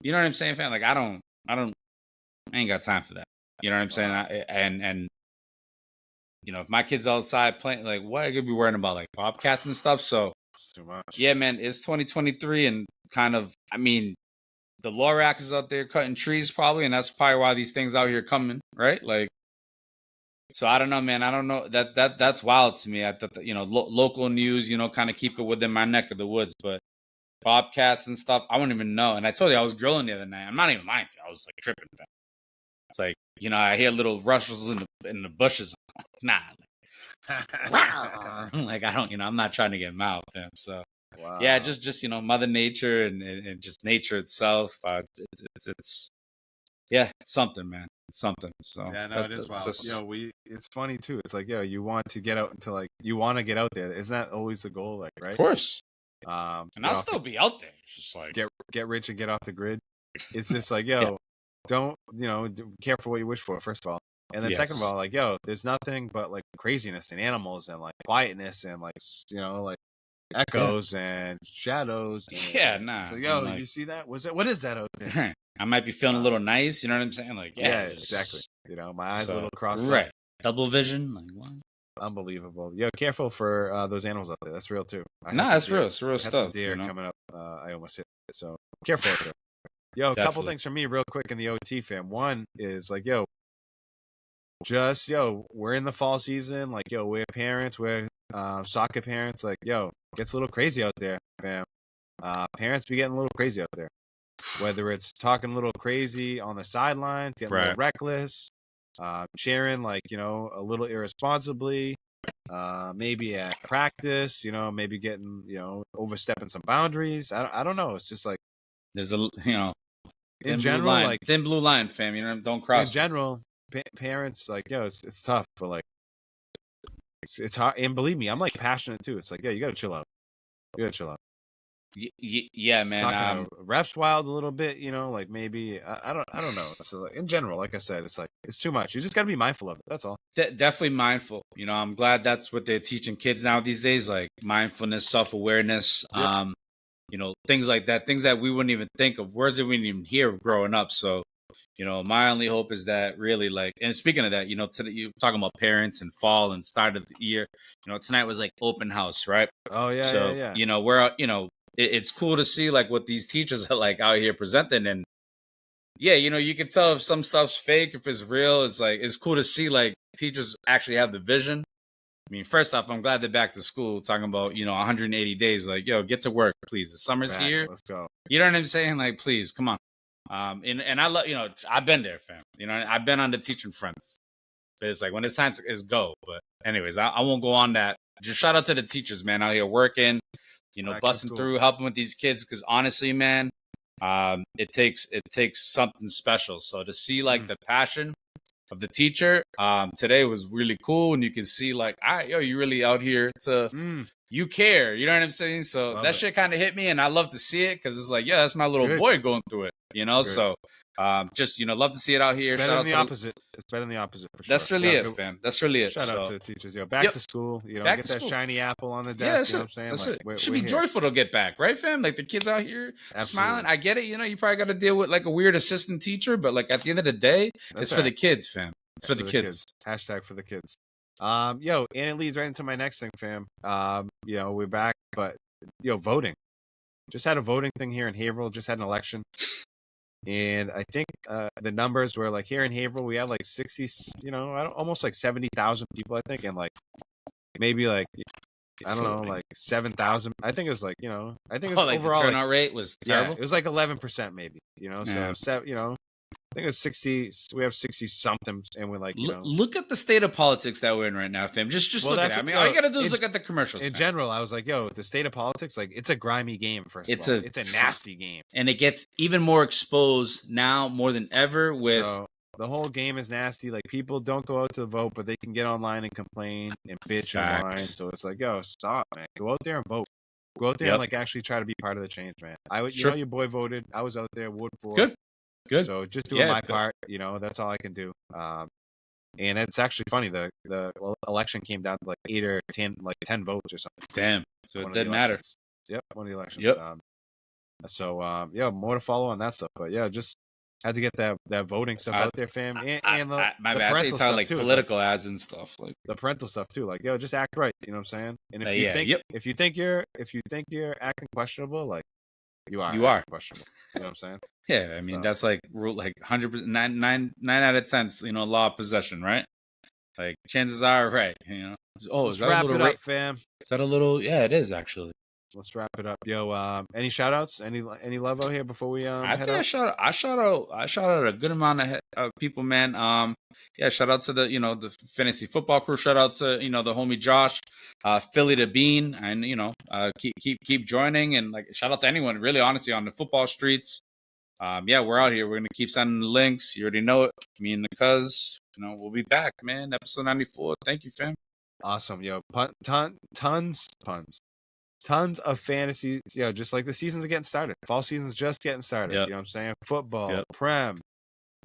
you know what I'm saying, fam? Like, I ain't got time for that. You know what I'm saying? And if my kid's outside playing, like, what I could be worrying about, like bobcats and stuff. So It's too much. yeah, man, it's 2023, and kind of, I mean, the Lorax is out there cutting trees probably, and that's probably why these things out here coming, right? Like, so I don't know, man. I don't know that's wild to me. I thought that, local news, kind of keep it within my neck of the woods, but bobcats and stuff, I wouldn't even know. And I told you I was grilling the other night. I'm not even lying to you. I was like tripping. It's like, I hear little rustles in the bushes. Nah, like I don't, I'm not trying to get mouthed, fam. So Wow. yeah, just Mother Nature and just nature itself. It's yeah, it's something, man. It's something. So yeah, no, it is wild. It's funny too. It's like, you want to get out into you want to get out there. Isn't that always the goal? Like, right? Of course. And I'll still be out there. It's just like get rich and get off the grid. It's just like, don't careful what you wish for. First of all, and then second of all, like, there's nothing but like craziness and animals and like quietness and like like echoes and shadows. And, nah. So you see that? What is that out there? I might be feeling a little nice. You know what I'm saying? Like, exactly. My eyes a little crossed right. up. Double vision. Like, what? Unbelievable. Careful for those animals out there. That's real too. That's real. It's real I had stuff. Some deer coming up. I almost hit it. So careful out there. A couple things from me real quick in the OT, fam. One is like, just we're in the fall season. Like, we're parents, we're soccer parents. Like, gets a little crazy out there, fam. Parents be getting a little crazy out there. Whether it's talking a little crazy on the sidelines, getting a little reckless, cheering like, a little irresponsibly, maybe at practice, maybe getting, overstepping some boundaries. I don't know. It's just like there's a in general, like thin blue line, fam. Don't cross. In general, parents like, it's tough, but like it's hard. And believe me, I'm like passionate too. It's like, you gotta chill out. Yeah, man. Refs wild a little bit, like maybe I don't know. So like, in general, like I said, it's like it's too much. You just gotta be mindful of it. That's all. Definitely mindful. I'm glad that's what they're teaching kids now these days, like mindfulness, self-awareness. Yep. Things like that, things that we wouldn't even think of, words that we didn't even hear of growing up. So, my only hope is that really, like, and speaking of that, today you talking about parents and fall and start of the year. Tonight was like open house, right? Oh yeah. So yeah. we're it's cool to see like what these teachers are like out here presenting, and you can tell if some stuff's fake, if it's real. It's like it's cool to see like teachers actually have the vision. I mean, first off, I'm glad they're back to school talking about, 180 days. Like, get to work, please. The summer's here. Let's go. You know what I'm saying? Like, please, come on. And I love, I've been there, fam. I've been on the teaching fronts. So it's like when it's time to go. But anyways, I won't go on that. Just shout out to the teachers, man, out here working, busting through, helping with these kids. Because honestly, man, it takes something special. So to see like the passion of the teacher today was really cool, and you can see like, you really out here to you care, you know what I'm saying? So love that shit kind of hit me, and I love to see it because it's like, that's my little boy going through it, so just love to see it out here. It's better than the opposite. It's better than the opposite for sure. That's really it, fam. That's really it. Shout out to the teachers. Back to school. Get that shiny apple on the desk. You know what I'm saying? That's like, it. Should be joyful to get back, right, fam? Like the kids out here smiling. I get it. You probably got to deal with like a weird assistant teacher, but like at the end of the day, it's for the kids, fam. It's for the kids. Hashtag for the kids. And it leads right into my next thing, fam. We're back, but voting. Just had a voting thing here in Haverhill. Just had an election. And I think the numbers were like here in Haverhill, we had like 60, almost like 70,000 people, I think. And like maybe like, I don't know, like 7,000. I think it was like, I think it was like overall. The turnout rate was terrible. Yeah, it was like 11% maybe, so, I think it was 60. We have 60 something, and we're like, look at the state of politics that we're in right now, fam. Just look at it. I mean, all you gotta do is look at the commercials. In general, I was like, the state of politics, like, it's a grimy game. First of all, it's a nasty game, and it gets even more exposed now more than ever. With the whole game is nasty. Like, people don't go out to vote, but they can get online and complain and bitch online. So it's like, stop, man. Go out there and vote. Go out there and like actually try to be part of the change, man. Your boy voted. I was out there, Ward 4. Good. So just doing my part, that's all I can do. And it's actually funny. The election came down to like 8 or 10, like 10 votes or something. Damn. So it didn't matter. Yep, one of the elections. Yep. More to follow on that stuff. But just Had to get that voting stuff out there, fam, and the my the bad. I think parental it's stuff like too. political ads and stuff. Like the parental stuff too. Like, yo, just act right. You know what I'm saying? And if you think yep, if you think you're acting questionable, like you are you acting are. questionable. You know what I'm saying? Yeah, I mean So, that's like rule like 100%, nine out of 10. You know, law of possession, right? Like chances are right. You know. Oh, let's wrap it up, fam. Is that a little? Yeah, it is actually. Let's wrap it up, yo. Any shout outs? Any love out here before we I head think out? I shout out a good amount of people, man. Yeah, shout out to the fantasy football crew. Shout out to the homie Josh, Philly to Bean, and keep joining, and like shout out to anyone really, honestly, on the football streets. Yeah, we're out here. We're gonna keep sending the links. You already know it. Me and the cuz, we'll be back, man. Episode 94. Thank you, fam. Awesome, yo. Tons of fantasy, just like the season's getting started. Fall season's just getting started. Yep. You know what I'm saying? Football, Yep. Prem,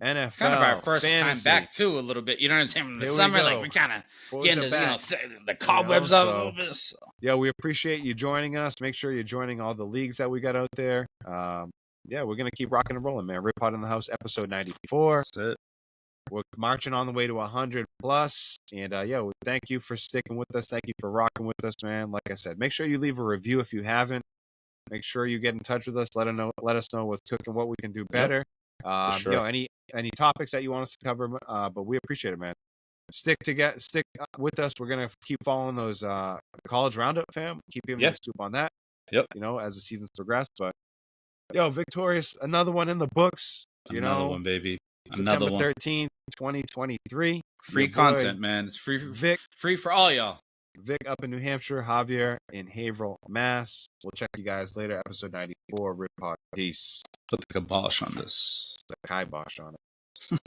NFL, It's kind of our first fantasy. time back too, a little bit. You know what I'm saying? From the Here we summer, go. like we kind of Boys getting are to, back. the cobwebs up a little bit. So, yeah, we appreciate you joining us. Make sure you're joining all the leagues that we got out there. Yeah, we're gonna keep rocking and rolling, man. Rip Pod in the House, episode 94. That's it. We're marching on the way to 100 plus, and yeah, thank you for sticking with us. Thank you for rocking with us, man. Like I said, make sure you leave a review if you haven't. Make sure you get in touch with us. Let us know what's cooking, what we can do better. Sure. Any topics that you want us to cover, but we appreciate it, man. Stick with us. We're gonna keep following those college roundup, fam. Keep giving you the scoop on that. Yep. As the seasons progress. But victorious, another one in the books. Another one, baby. September Another one. 13th, 2023. Free content, man. It's free. Vic, free for all y'all. Vic up in New Hampshire, Javier in Haverhill, Mass. We'll check you guys later. Episode 94, Rip Pod. Peace. Put the kibosh on this. The kibosh on it.